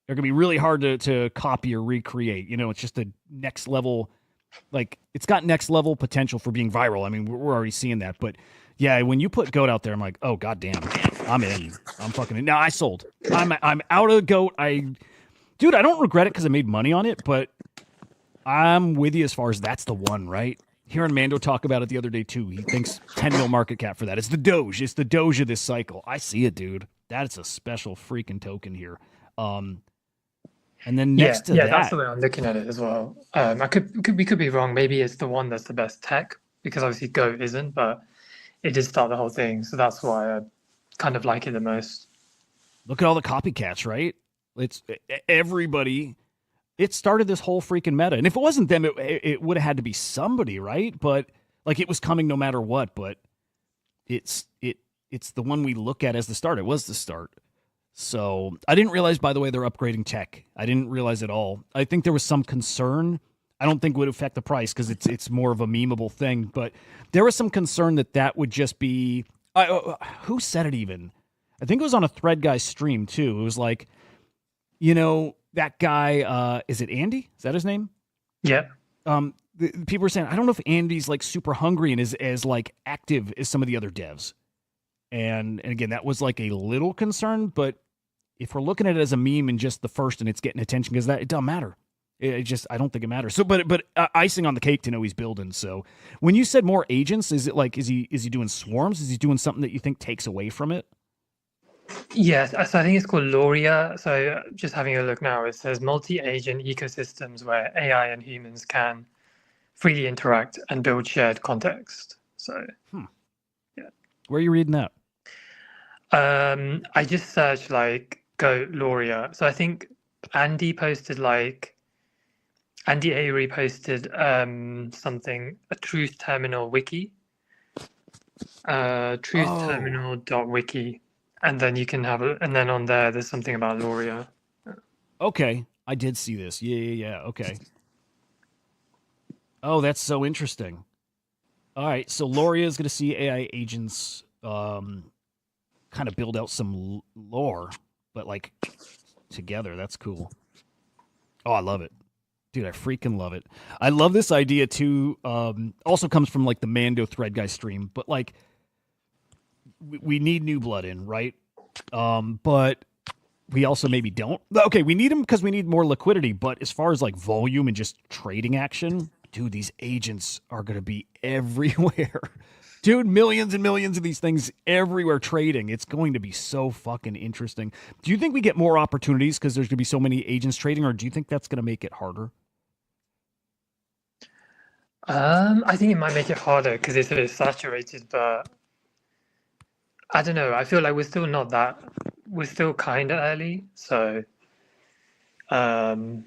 are gonna be really hard to copy or recreate. You know, it's just a next level. Like, it's got next level potential for being viral. I mean, we're already seeing that. But yeah, when you put goat out there, I'm like, oh goddamn, I'm in. I'm fucking in. Now I sold. I'm out of goat. Dude, I don't regret it because I made money on it, but I'm with you as far as that's the one, right? Hearing Mando talk about it the other day too. He thinks 10 mil market cap for that. It's the Doge. It's the Doge of this cycle. I see it, dude. That's a special freaking token here. And then next to that, that's the way I'm looking at it as well. We could be wrong. Maybe it's the one that's the best tech because obviously Go isn't, but it did start the whole thing, so that's why I kind of like it the most. look at all the copycats, right? It's everybody. It started this whole freaking meta, and if it wasn't them, it would have had to be somebody, right? But like, it was coming no matter what. But it's the one we look at as the start. It was the start. So I didn't realize, by the way, they're upgrading tech. I didn't realize at all. I think there was some concern. I don't think it would affect the price because it's more of a memeable thing. But there was some concern that would just be. Who said it even? I think it was on a Thread Guy stream too. It was like, you know, that guy. Is it Andy? Is that his name? Yeah. People were saying, I don't know if Andy's like super hungry and is as like active as some of the other devs. And again, that was like a little concern, but if we're looking at it as a meme and just the first and it's getting attention, because that it doesn't matter. It just, I don't think it matters. So, but icing on the cake to know he's building. So when you said more agents, is it like, is he doing swarms? Is he doing something that you think takes away from it? Yes, so I think it's called Loria. So just having a look now, it says multi-agent ecosystems where AI and humans can freely interact and build shared context. So, yeah. Where are you reading that? I just searched like Go Loria. So I think Andy A reposted something, a truth terminal wiki, truthterminal.wiki. And then you can have it, and then on there's something about Loria. Okay, I did see this. Yeah. Okay. Oh, that's so interesting. All right, so Loria is going to see AI agents kind of build out some lore, but like together. That's cool. Oh, I love it. Dude, I freaking love it. I love this idea too. Also comes from like the Mando Thread Guy stream, but like we need new blood in, right? But we also maybe don't. Okay, we need them because we need more liquidity, but as far as like volume and just trading action, dude, these agents are going to be everywhere. Dude, millions and millions of these things everywhere trading. It's going to be so fucking interesting. Do you think we get more opportunities because there's going to be so many agents trading, or do you think that's going to make it harder? I think it might make it harder because it's a bit saturated, but I don't know. I feel like we're still kind of early. So, um,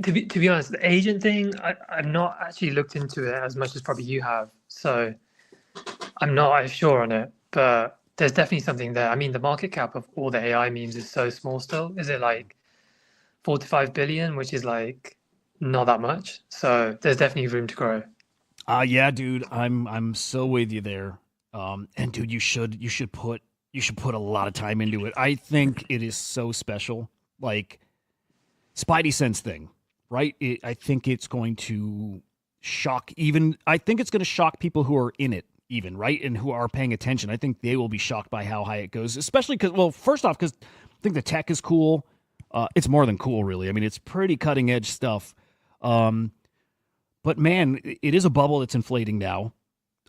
to be honest, the agent thing, I've not actually looked into it as much as probably you have. So I'm not as sure on it, but there's definitely something there. I mean, the market cap of all the AI memes is so small still. Is it like 45 billion, which is like not that much? So there's definitely room to grow. Yeah, dude, I'm so with you there. And dude, you should put a lot of time into it. I think it is so special. Like Spidey sense thing, right? I think it's going to I think it's going to shock people who are in it even, right? And who are paying attention. I think they will be shocked by how high it goes, especially because, well, first off, because I think the tech is cool. It's more than cool, really. I mean, it's pretty cutting edge stuff. Um, but man, it is a bubble that's inflating now.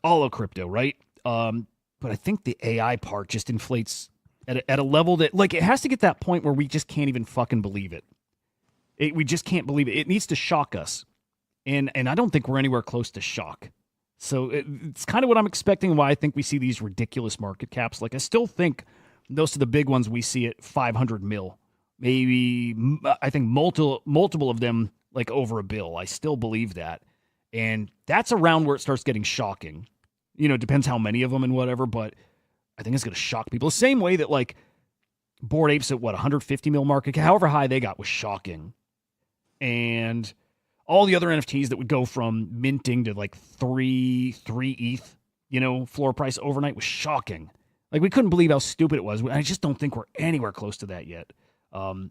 All of crypto, right? But I think the AI part just inflates at a level that, like, it has to get that point where we just can't even fucking believe it. We just can't believe it. It needs to shock us, and I don't think we're anywhere close to shock. So it's kind of what I'm expecting. Why I think we see these ridiculous market caps. Like, I still think most of the big ones we see at 500 mil, maybe. I think multiple of them like over a bill. I still believe that, and that's around where it starts getting shocking. It depends how many of them and whatever, but I think it's going to shock people. The same way that, like, Bored Apes at 150 mil market, however high they got, was shocking. And all the other NFTs that would go from minting to like three ETH, floor price overnight was shocking. Like, we couldn't believe how stupid it was. I just don't think we're anywhere close to that yet. But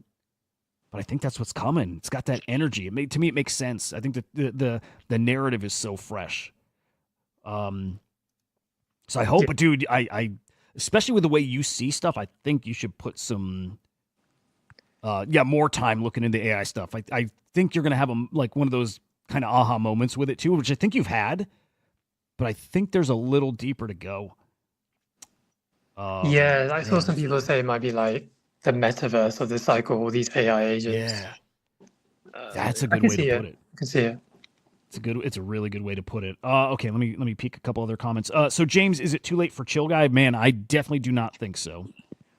I think that's what's coming. It's got that energy. To me, it makes sense. I think that the narrative is so fresh. So I hope, but dude, I especially with the way you see stuff, I think you should put some, more time looking into AI stuff. I think you're gonna have like one of those kind of aha moments with it too, which I think you've had, but I think there's a little deeper to go. Yeah, I saw some people say it might be like the metaverse of the cycle, all these AI agents. Yeah, that's a I good can way see to it. put it. I can see it. It's a really good way to put it. Okay, let me peek a couple other comments. So James, is it too late for Chill Guy? Man, I definitely do not think so.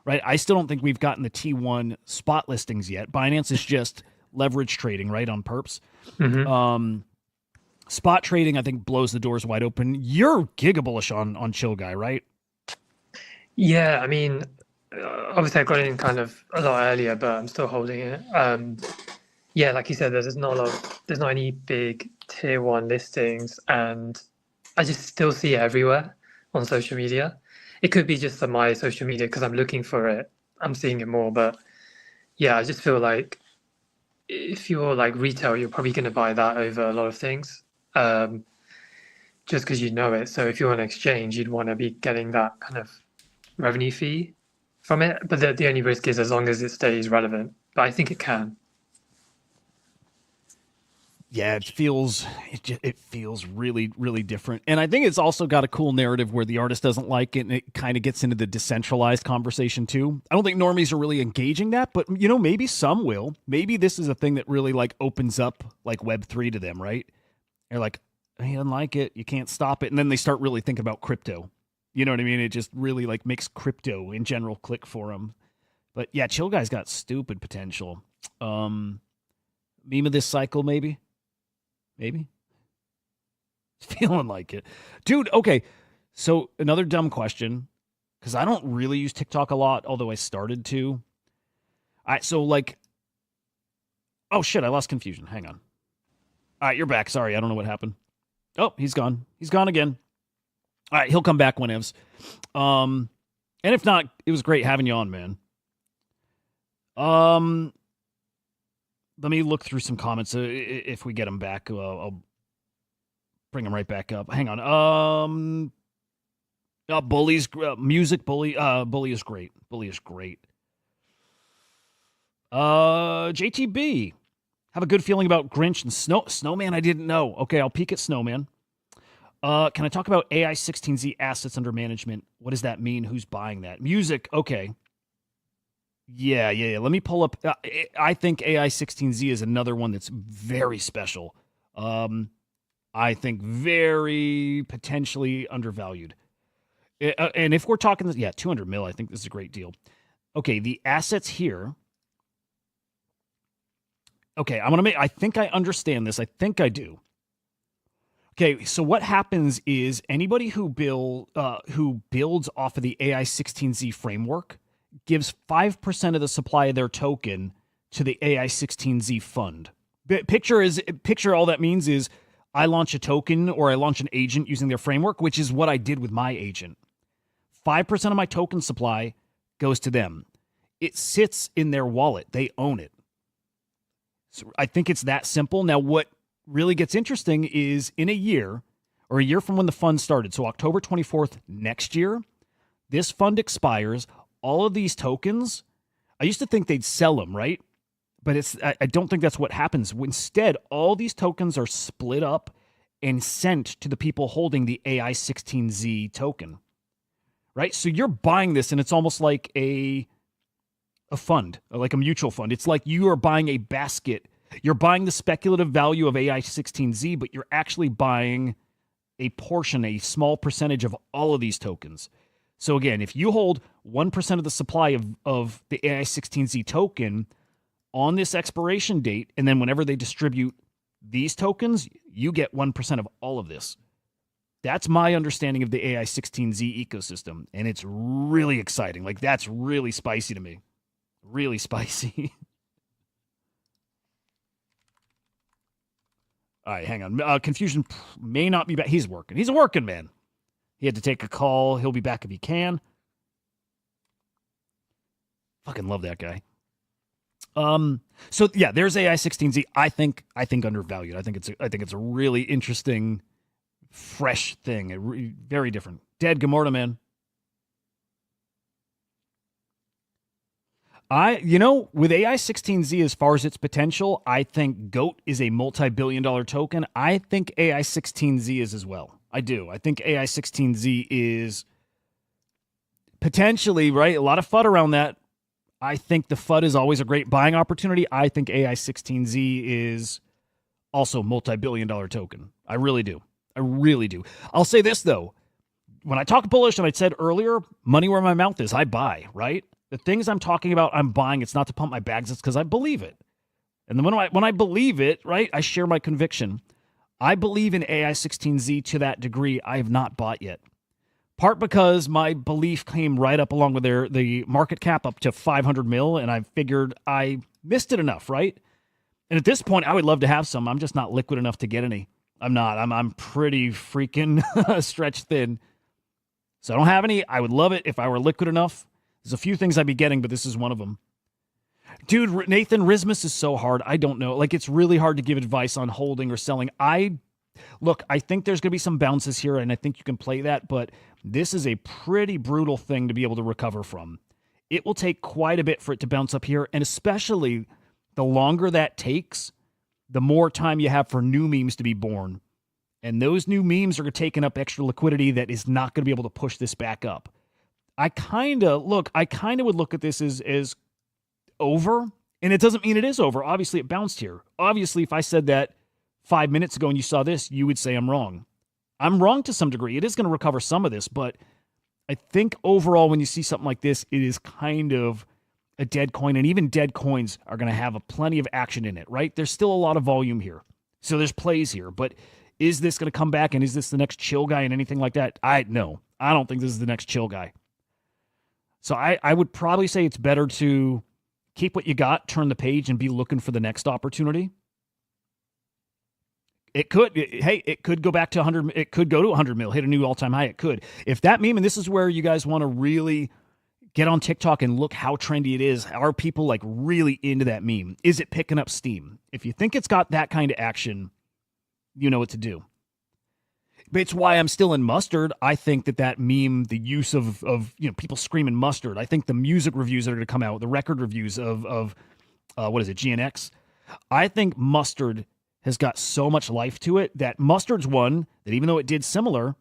Right, I still don't think we've gotten the T1 spot listings yet. Binance is just leverage trading, right, on perps. Mm-hmm. Spot trading, I think, blows the doors wide open. You're giga bullish on Chill Guy, right? Yeah, I mean, obviously I got in kind of a lot earlier, but I'm still holding it. Yeah, like you said, there's not any big tier one listings, and I just still see it everywhere on social media. It could be just on my social media because I'm looking for it. I'm seeing it more, but yeah, I just feel like if you're like retail, you're probably going to buy that over a lot of things, just because you know it. So if you're on exchange, you'd want to be getting that kind of revenue fee from it. But the only risk is as long as it stays relevant. But I think it can. Yeah, it feels really, really different. And I think it's also got a cool narrative where the artist doesn't like it, and it kind of gets into the decentralized conversation too. I don't think normies are really engaging that, but maybe some will. Maybe this is a thing that really like opens up like Web3 to them, right? They're like, he doesn't like it, you can't stop it. And then they start really thinking about crypto. You know what I mean? It just really like makes crypto in general click for them. But yeah, Chill Guy's got stupid potential. Meme of this cycle, maybe. Maybe. Feeling like it. Dude, okay. So another dumb question, because I don't really use TikTok a lot, although I started to. So like, oh shit, I lost confusion. Hang on. All right, you're back. Sorry, I don't know what happened. Oh, he's gone. He's gone again. All right, he'll come back whenevs. And if not, it was great having you on, man. Let me look through some comments. If we get them back, I'll bring them right back up. Hang on. Bully's music. Bully is great. Bully is great. JTB, have a good feeling about Grinch and Snowman. I didn't know. Okay, I'll peek at Snowman. Can I talk about AI 16Z assets under management? What does that mean? Who's buying that? Music. Okay. Yeah. Let me pull up. I think AI 16Z is another one that's very special. I think very potentially undervalued. And if we're talking, 200 mil, I think this is a great deal. Okay, the assets here. Okay, I think I understand this. I think I do. Okay, so what happens is anybody who builds off of the AI16Z framework gives 5% of the supply of their token to the AI16Z fund. Picture all that means is I launch a token or I launch an agent using their framework, which is what I did with my agent. 5% of my token supply goes to them. It sits in their wallet. They own it. So I think it's that simple. Now, what really gets interesting is in a year from when the fund started, so October 24th next year, this fund expires. All of these tokens, I used to think they'd sell them, right? But I don't think that's what happens. Instead, all these tokens are split up and sent to the people holding the AI16Z token, right? So you're buying this, and it's almost like a fund, like a mutual fund. It's like you are buying a basket. You're buying the speculative value of AI16Z, but you're actually buying a portion, a small percentage of all of these tokens. So again, if you hold 1% of the supply of the AI16Z token on this expiration date, and then whenever they distribute these tokens, you get 1% of all of this. That's my understanding of the AI16Z ecosystem, and it's really exciting. Like, that's really spicy to me. Really spicy. All right, hang on. Confusion may not be back. He's working. He's a working man. He had to take a call. He'll be back if he can. Fucking love that guy. So yeah, there's AI16Z. I think undervalued. I think it's a really interesting, fresh thing. Very different. Dead Gamorta, man. With AI16Z, as far as its potential, I think GOAT is a multi-billion-dollar token. I think AI16Z is as well. I do. I think AI16Z is potentially, right, a lot of FUD around that. I think the FUD is always a great buying opportunity. I think AI16Z is also a multi-billion-dollar token. I really do. I really do. I'll say this, though. When I talk bullish, and I said earlier, money where my mouth is, I buy, right? The things I'm talking about, I'm buying. It's not to pump my bags. It's because I believe it. And then when I believe it, right, I share my conviction. I believe in AI16Z to that degree. I have not bought yet. Part because my belief came right up along with the market cap up to 500 mil, and I figured I missed it enough, right? And at this point, I would love to have some. I'm just not liquid enough to get any. I'm not. I'm pretty freaking stretched thin. So I don't have any. I would love it if I were liquid enough. There's a few things I'd be getting, but this is one of them. Dude, Nathan, Rizzmas is so hard. I don't know. Like, it's really hard to give advice on holding or selling. I think there's going to be some bounces here, and I think you can play that, but this is a pretty brutal thing to be able to recover from. It will take quite a bit for it to bounce up here, and especially the longer that takes, the more time you have for new memes to be born. And those new memes are taking up extra liquidity that is not going to be able to push this back up. I kind of would look at this as over, and it doesn't mean it is over. Obviously, it bounced here. Obviously, if I said that 5 minutes ago and you saw this, you would say I'm wrong. I'm wrong to some degree. It is going to recover some of this, but I think overall, when you see something like this, it is kind of a dead coin, and even dead coins are going to have plenty of action in it, right? There's still a lot of volume here. So there's plays here, but is this going to come back, and is this the next chill guy and anything like that? No, I don't think this is the next chill guy. So I would probably say it's better to keep what you got, turn the page, and be looking for the next opportunity. It could go back to 100. It could go to 100 mil, hit a new all-time high. It could. If that meme, and this is where you guys want to really get on TikTok and look how trendy it is. Are people like really into that meme? Is it picking up steam? If you think it's got that kind of action, you know what to do. But it's why I'm still in mustard. I think that meme, the use of people screaming mustard. I think the music reviews that are going to come out, the record reviews of what is it, GNX? I think mustard has got so much life to it that mustard's one that even though it did similar,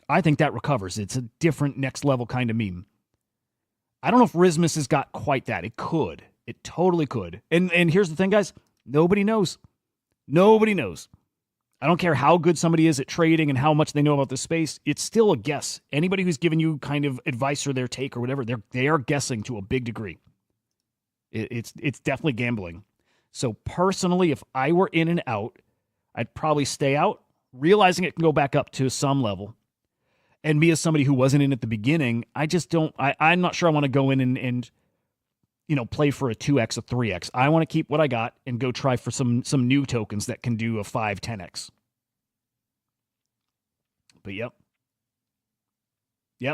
I think that recovers. It's a different next level kind of meme. I don't know if Rizzmas has got quite that. It could. It totally could. And here's the thing, guys. Nobody knows. Nobody knows. I don't care how good somebody is at trading and how much they know about the space. It's still a guess. Anybody who's given you kind of advice or their take or whatever, they are guessing to a big degree. It's definitely gambling. So personally, if I were in and out, I'd probably stay out, realizing it can go back up to some level. And me as somebody who wasn't in at the beginning, I'm not sure I want to go in and play for a 2x, a 3x. I want to keep what I got and go try for some new tokens that can do a 5, 10x. But yep,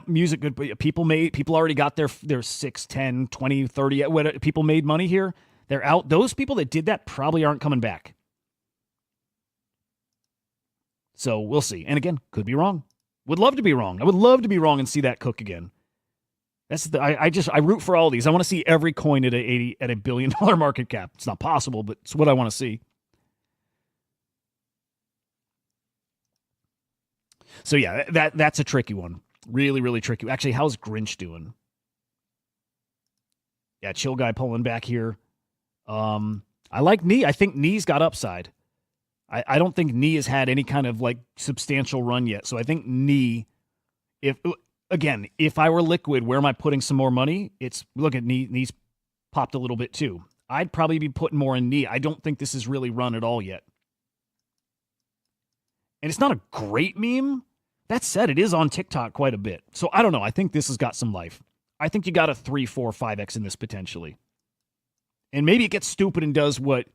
music good. But people already got their 6, 10, 20, 30. What people made money here. They're out. Those people that did that probably aren't coming back. So we'll see. And again, could be wrong. Would love to be wrong. I would love to be wrong and see that cook again. I root for all these. I want to see every coin at a $1 billion market cap. It's not possible, but it's what I want to see. So yeah, that's a tricky one. Really, really tricky. Actually, how's Grinch doing? Yeah, chill guy pulling back here. I like knee. I think knee's got upside. I don't think knee has had any kind of like substantial run yet. So I think knee, if I were liquid, where am I putting some more money? Look at knee's popped a little bit too. I'd probably be putting more in knee. I don't think this is really run at all yet. And it's not a great meme. That said, it is on TikTok quite a bit. So I don't know. I think this has got some life. I think you got a 3, 4, 5x in this potentially. And maybe it gets stupid and does what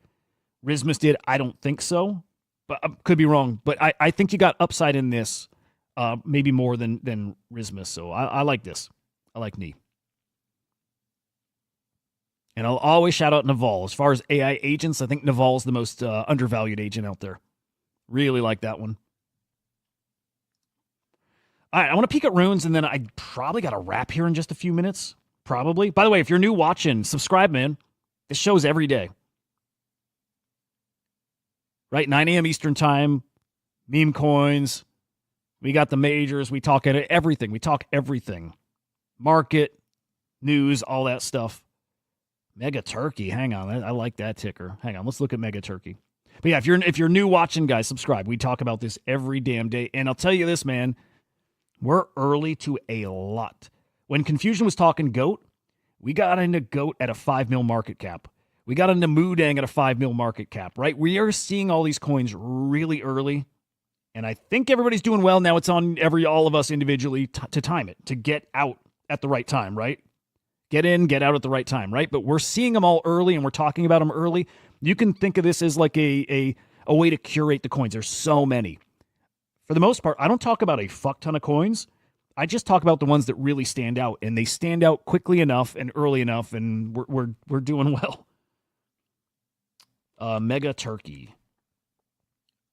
Rizzmas did. I don't think so. But I could be wrong. But I think you got upside in this, maybe more than Rizzmas. So I like this. I like knee. And I'll always shout out Naval. As far as AI agents, I think Naval's the most undervalued agent out there. Really like that one. All right, I want to peek at runes, and then I probably got a wrap here in just a few minutes. Probably. By the way, if you're new watching, subscribe, man. This show's every day. Right, 9 a.m. Eastern time, meme coins. We got the majors. We talk everything. We talk everything. Market, news, all that stuff. Mega Turkey. Hang on. I like that ticker. Hang on. Let's look at Mega Turkey. But yeah, if you're new watching, guys, subscribe. We talk about this every damn day. And I'll tell you this, man. We're early to a lot. When Confusion was talking GOAT, we got into GOAT at a 5 mil market cap. We got into Moodang at a 5 mil market cap, right? We are seeing all these coins really early. And I think everybody's doing well. Now it's on all of us individually to time it, to get out at the right time, right? Get in, get out at the right time, right? But we're seeing them all early and we're talking about them early. You can think of this as like a way to curate the coins. There's so many. For the most part, I don't talk about a fuck ton of coins. I just talk about the ones that really stand out, and they stand out quickly enough and early enough, and we're doing well. Mega Turkey.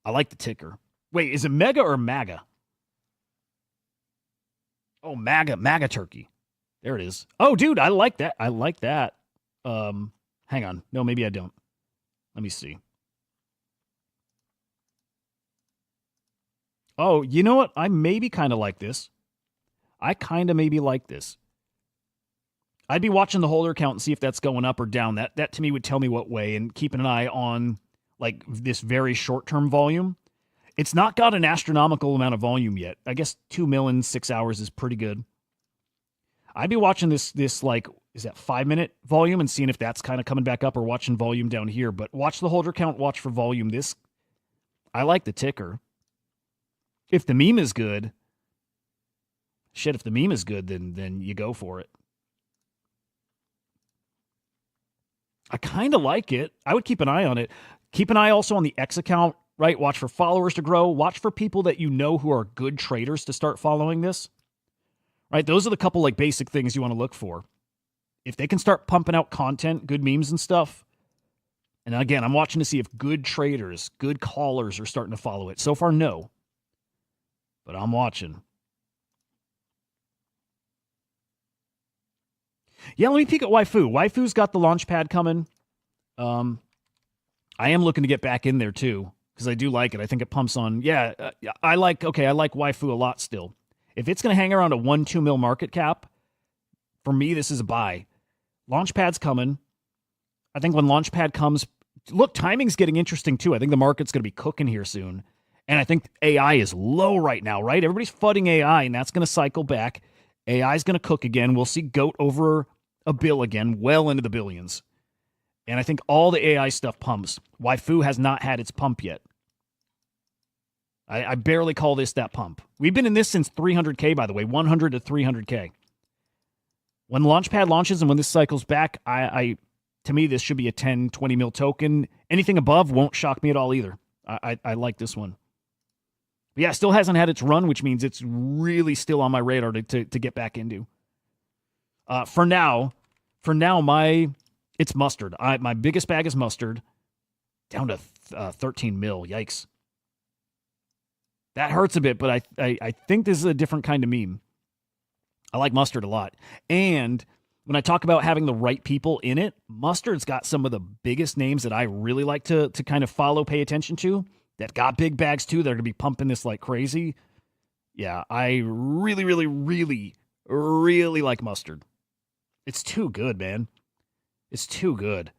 I like the ticker. Wait, is it Mega or MAGA? Oh, MAGA Turkey. There it is. Oh, dude, I like that. I like that. Hang on. No, maybe I don't. Let me see. Oh, you know what? I maybe kind of like this. I kind of maybe like this. I'd be watching the holder count and see if that's going up or down. That to me would tell me what way, and keeping an eye on like this very short-term volume. It's not got an astronomical amount of volume yet. I guess 2 mil in 6 hours is pretty good. I'd be watching this like, is that 5 minute volume and seeing if that's kind of coming back up, or watching volume down here. But watch the holder count, watch for volume. I like the ticker. If the meme is good, if the meme is good, then you go for it. I kind of like it. I would keep an eye on it. Keep an eye also on the X account, right? Watch for followers to grow. Watch for people that you know who are good traders to start following this, right? Those are the couple like basic things you want to look for. If they can start pumping out content, good memes and stuff. And again, I'm watching to see if good traders, good callers are starting to follow it. So far, no. But I'm watching. Yeah, let me peek at Waifu. Waifu's got the launch pad coming. I am looking to get back in there too, because I do like it. I think it pumps on. Yeah, I like Waifu a lot still. If it's going to hang around a 1-2 mil market cap, for me, this is a buy. Launchpad's coming. I think when Launchpad comes, look, timing's getting interesting too. I think the market's going to be cooking here soon. And I think AI is low right now, right? Everybody's fudding AI, and that's going to cycle back. AI is going to cook again. We'll see GOAT over a bill again, well into the billions. And I think all the AI stuff pumps. Waifu has not had its pump yet. I barely call this that pump. We've been in this since 300K, by the way, 100 to 300K. When Launchpad launches and when this cycles back, to me, this should be a 10, 20 mil token. Anything above won't shock me at all either. I like this one. But yeah, still hasn't had its run, which means it's really still on my radar to get back into. For now, it's mustard. My biggest bag is mustard, down to 13 mil. Yikes. That hurts a bit, but I think this is a different kind of meme. I like mustard a lot. And when I talk about having the right people in it, mustard's got some of the biggest names that I really like to kind of follow, pay attention to, that got big bags too. They're going to be pumping this like crazy. Yeah, I really, really, really, really like mustard. It's too good, man. It's too good.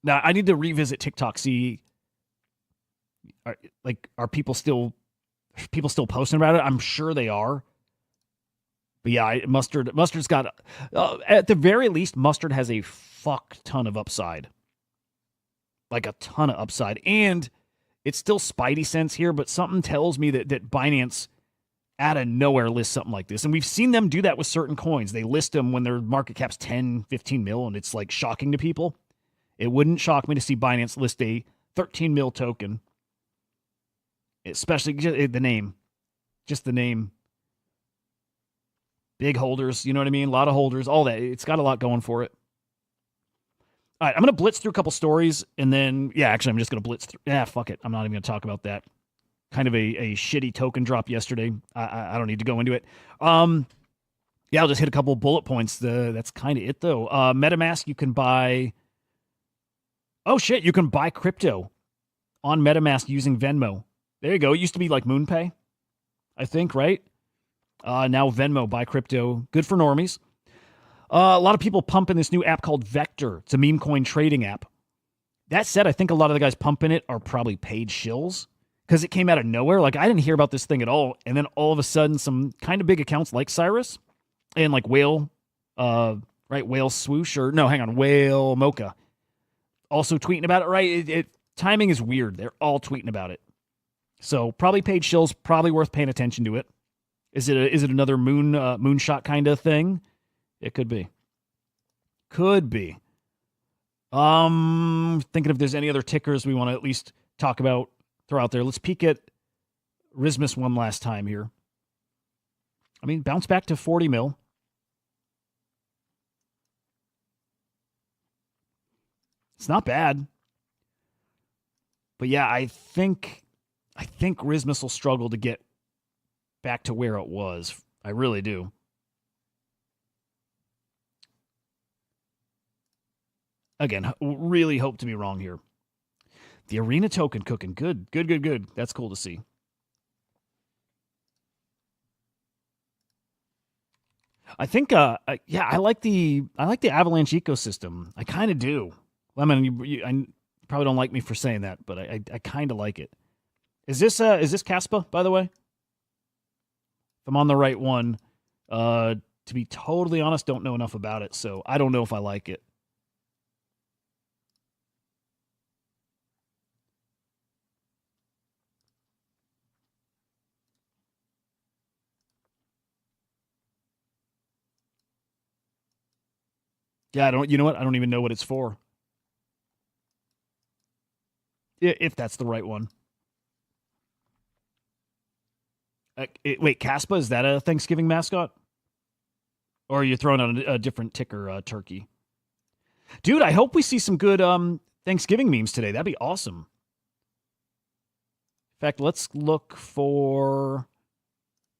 Now, I need to revisit TikTok, see, are people still posting about it? I'm sure they are. But yeah, mustard's got, at the very least, mustard has a fuck ton of upside. Like a ton of upside. And it's still Spidey sense here, but something tells me that Binance out of nowhere lists something like this. And we've seen them do that with certain coins. They list them when their market cap's 10, 15 mil, and it's like shocking to people. It wouldn't shock me to see Binance list a 13 mil token. Especially the name. Just the name. Big holders, you know what I mean? A lot of holders, all that. It's got a lot going for it. All right, I'm going to blitz through a couple stories, and then, yeah, actually, I'm just going to blitz through. Yeah, fuck it. I'm not even going to talk about that. Kind of a shitty token drop yesterday. I don't need to go into it. Yeah, I'll just hit a couple bullet points. That's kind of it, though. MetaMask, you can buy... Oh, shit, you can buy crypto on MetaMask using Venmo. There you go. It used to be like MoonPay, I think, right? Now Venmo, buy crypto. Good for normies. A lot of people pumping this new app called Vector. It's a meme coin trading app. That said, I think a lot of the guys pumping it are probably paid shills because it came out of nowhere. Like, I didn't hear about this thing at all. And then all of a sudden, some kind of big accounts like Cyrus and like Whale Swoosh, or no, hang on, Whale Mocha, also tweeting about it, right? Timing is weird. They're all tweeting about it. So probably paid shills, probably worth paying attention to it. Is it another moonshot kind of thing? It could be. Could be. Thinking if there's any other tickers we want to at least talk about, throw out there. Let's peek at Rizzmas one last time here. I mean, bounce back to 40 mil. It's not bad. But yeah, I think Rizzmas will struggle to get back to where it was. I really do. Again, really hope to be wrong here. The Arena token cooking. Good. That's cool to see. I think, yeah, I like the Avalanche ecosystem. I kind of do. I mean, I probably don't like me for saying that, but I kind of like it. Is this Caspa, by the way? If I'm on the right one, to be totally honest, don't know enough about it, so I don't know if I like it. Yeah, you know what? I don't even know what it's for. If that's the right one. Wait, Caspa, is that a Thanksgiving mascot? Or are you throwing on a different ticker, turkey? Dude, I hope we see some good Thanksgiving memes today. That'd be awesome. In fact, let's look for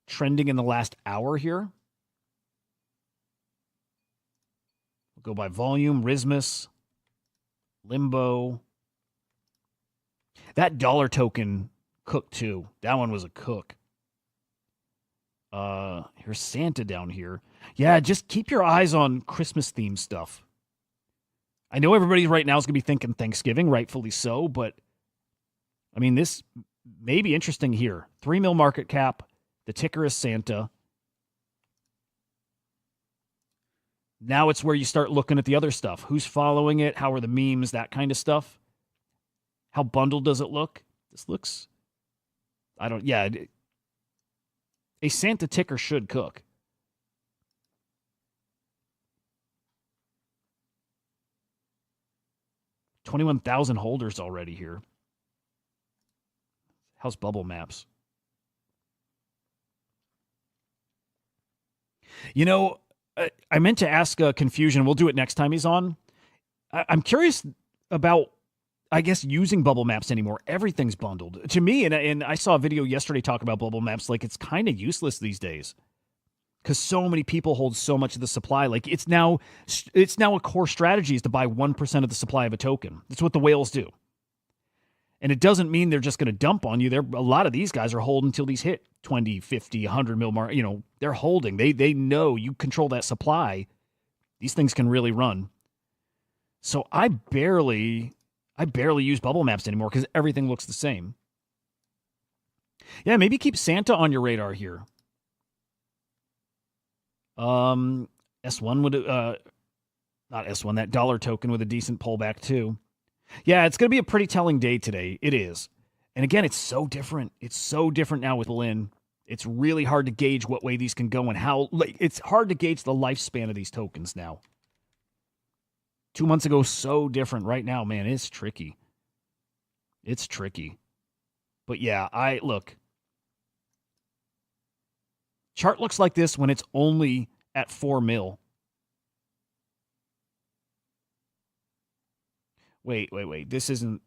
trending in the last hour here. We'll go by volume, Rizzmas, Limbo. That dollar token cooked too. That one was a cook. Here's Santa down here. Yeah, just keep your eyes on Christmas themed stuff. I know everybody right now is going to be thinking Thanksgiving, rightfully so, but I mean, this maybe interesting here. 3 mil market cap. The ticker is Santa. Now it's where you start looking at the other stuff. Who's following it? How are the memes? That kind of stuff. How bundled does it look? This looks... a Santa ticker should cook. $21,000 holders already here. How's bubble maps? You know, I meant to ask Confusion. We'll do it next time he's on. I'm curious about, I guess, using bubble maps anymore. Everything's bundled. To me, and I saw a video yesterday talk about bubble maps, like it's kind of useless these days because so many people hold so much of the supply. Like it's now a core strategy is to buy 1% of the supply of a token. That's what the whales do. And it doesn't mean they're just going to dump on you. A lot of these guys are holding until these hit 20, 50, 100 mil mark. You know, they're holding. They know you control that supply. These things can really run. So I barely use bubble maps anymore because everything looks the same. Yeah, maybe keep Santa on your radar here. S1 would not S1, that dollar token with a decent pullback too. Yeah, it's going to be a pretty telling day today. It is. And again, it's so different. It's so different now with Lin. It's really hard to gauge what way these can go and how. Like, it's hard to gauge the lifespan of these tokens now. 2 months ago, so different. Right now, man, it's tricky. It's tricky. But yeah, look. Chart looks like this when it's only at 4 mil. Wait. This isn't.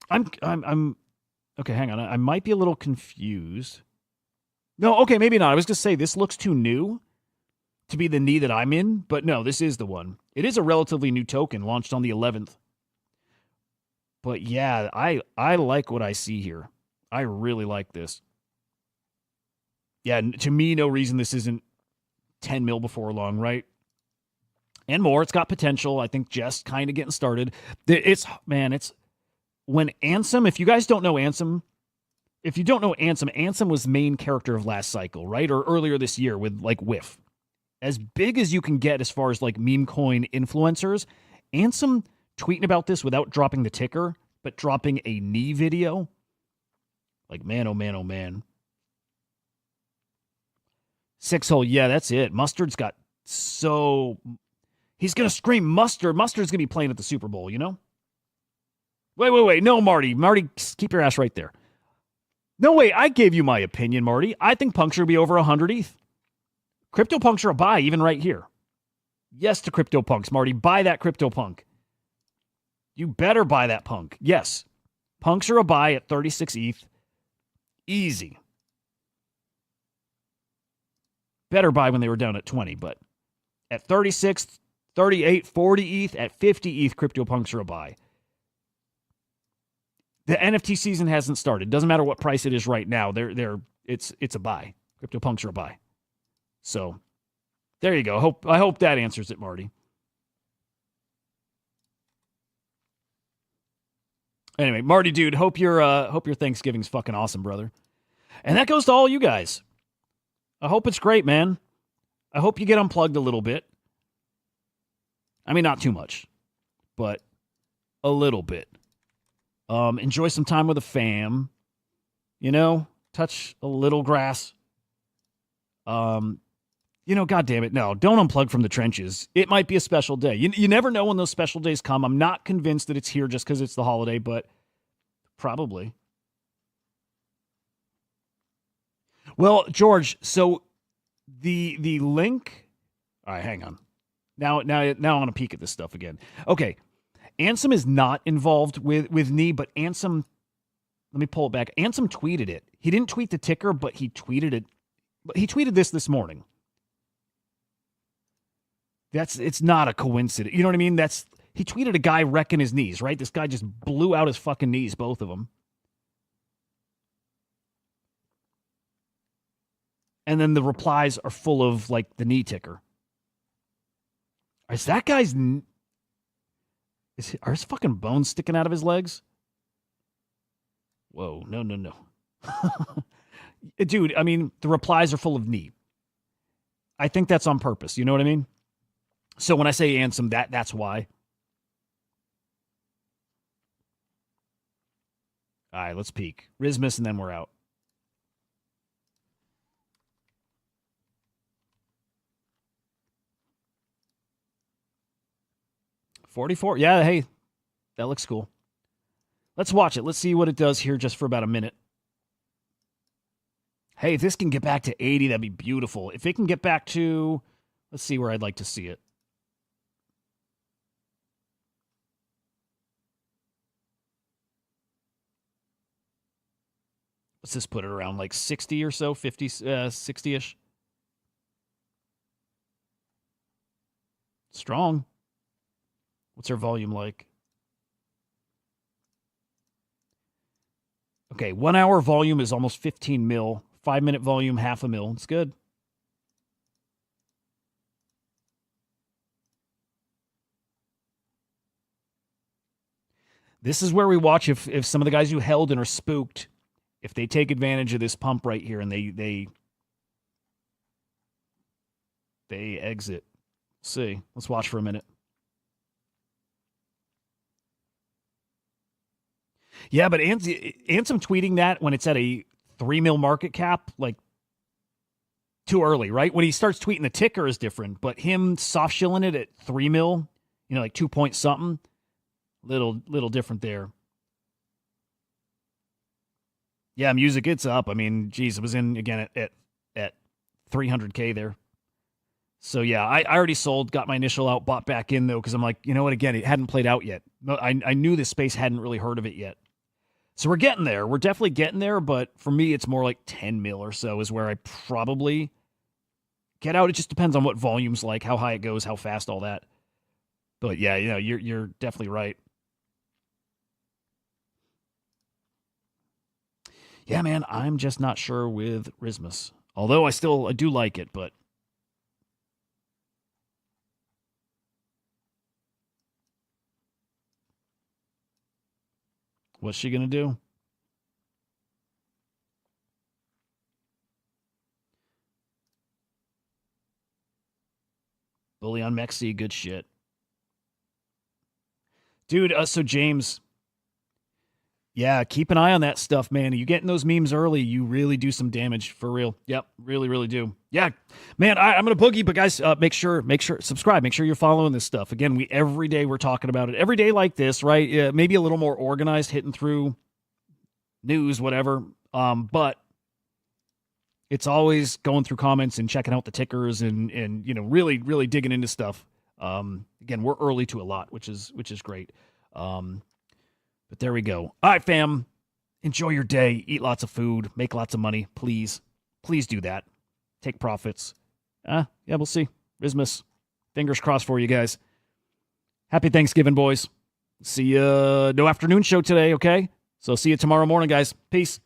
I'm okay, hang on. I might be a little confused. No, okay, maybe not. I was going to say this looks too new to be the knee that I'm in, but no, this is the one. It is a relatively new token launched on the 11th. But yeah, I like what I see here. I really like this. Yeah, to me, no reason this isn't 10 mil before long, right? And more. It's got potential. I think just kind of getting started. It's when Ansem, if you guys don't know Ansem, Ansem was the main character of last cycle, right? Or earlier this year with like Whiff. As big as you can get as far as like meme coin influencers, Ansem tweeting about this without dropping the ticker, but dropping a knee video. Like, man, oh man, oh man. 6 hole, yeah, that's it. Mustard's got so... He's going to scream Mustard. Mustard's going to be playing at the Super Bowl, you know? Wait. No, Marty. Marty, keep your ass right there. No, wait. I gave you my opinion, Marty. I think Punk should be over 100 ETH. CryptoPunks are a buy, even right here. Yes to CryptoPunks, Marty. Buy that CryptoPunk. You better buy that Punk. Yes. Punks are a buy at 36 ETH. Easy. Better buy when they were down at 20, but at 36, 38, 40 ETH, at 50 ETH, CryptoPunks are a buy. The NFT season hasn't started. Doesn't matter what price it is right now. It's a buy. CryptoPunks are a buy. So there you go. I hope that answers it, Marty. Anyway, Marty, dude, hope your Thanksgiving's fucking awesome, brother. And that goes to all you guys. I hope it's great, man. I hope you get unplugged a little bit. I mean, not too much, but a little bit. Enjoy some time with the fam. You know, touch a little grass. You know, God damn it, no, don't unplug from the trenches. It might be a special day. You never know when those special days come. I'm not convinced that it's here just because it's the holiday, but probably. Well, George, so the link. All right, hang on. Now I want to peek at this stuff again. Okay, Ansem is not involved with knee, but Ansem. Let me pull it back. Ansem tweeted it. He didn't tweet the ticker, but he tweeted it. But he tweeted this morning. It's not a coincidence. You know what I mean? He tweeted a guy wrecking his knees, right? This guy just blew out his fucking knees, both of them. And then the replies are full of like the knee ticker. Is that guy's Are his fucking bones sticking out of his legs? Whoa, no. Dude, I mean, the replies are full of knee. I think that's on purpose. You know what I mean? So when I say Ansem, that's why. All right, let's peek. Rizzmas, and then we're out. $44. Yeah, hey, that looks cool. Let's watch it. Let's see what it does here just for about a minute. Hey, if this can get back to 80, that'd be beautiful. If it can get back to, let's see where I'd like to see it. Let's just put it around like 60 or so, 50, 60-ish. Strong. What's our volume like? Okay, 1 hour volume is almost 15 mil. 5 minute volume, half a mil. It's good. This is where we watch if some of the guys who held and are spooked, if they take advantage of this pump right here and they exit. Let's see. Let's watch for a minute. Yeah, but Ansem tweeting that when it's at a 3 mil market cap, like too early, right? When he starts tweeting the ticker is different, but him soft shilling it at 3 mil, you know, like 2 point something, little different there. Yeah, music, it's up. I mean, geez, it was in again at 300K there. So yeah, I already sold, got my initial out, bought back in though, because I'm like, you know what? Again, it hadn't played out yet. I knew this space hadn't really heard of it yet. So we're getting there. We're definitely getting there, but for me, it's more like 10 mil or so is where I probably get out. It just depends on what volume's like, how high it goes, how fast, all that. But yeah, you know, you're definitely right. Yeah, man, I'm just not sure with Rizzmas. Although I do like it, but what's she going to do? Bully on Mexi, good shit. Dude, so James, yeah, keep an eye on that stuff, man. You getting those memes early, you really do some damage, for real. Yep, really, really do. Yeah, man, I'm going to boogie, but guys, make sure, subscribe. Make sure you're following this stuff. Again, every day we're talking about it. Every day like this, right? Maybe a little more organized, hitting through news, whatever. But it's always going through comments and checking out the tickers and you know, really, really digging into stuff. Again, we're early to a lot, which is great. But there we go. All right, fam. Enjoy your day. Eat lots of food. Make lots of money. Please. Please do that. Take profits. Yeah, we'll see. Rizzmas. Fingers crossed for you guys. Happy Thanksgiving, boys. See you. No afternoon show today, okay? So see you tomorrow morning, guys. Peace.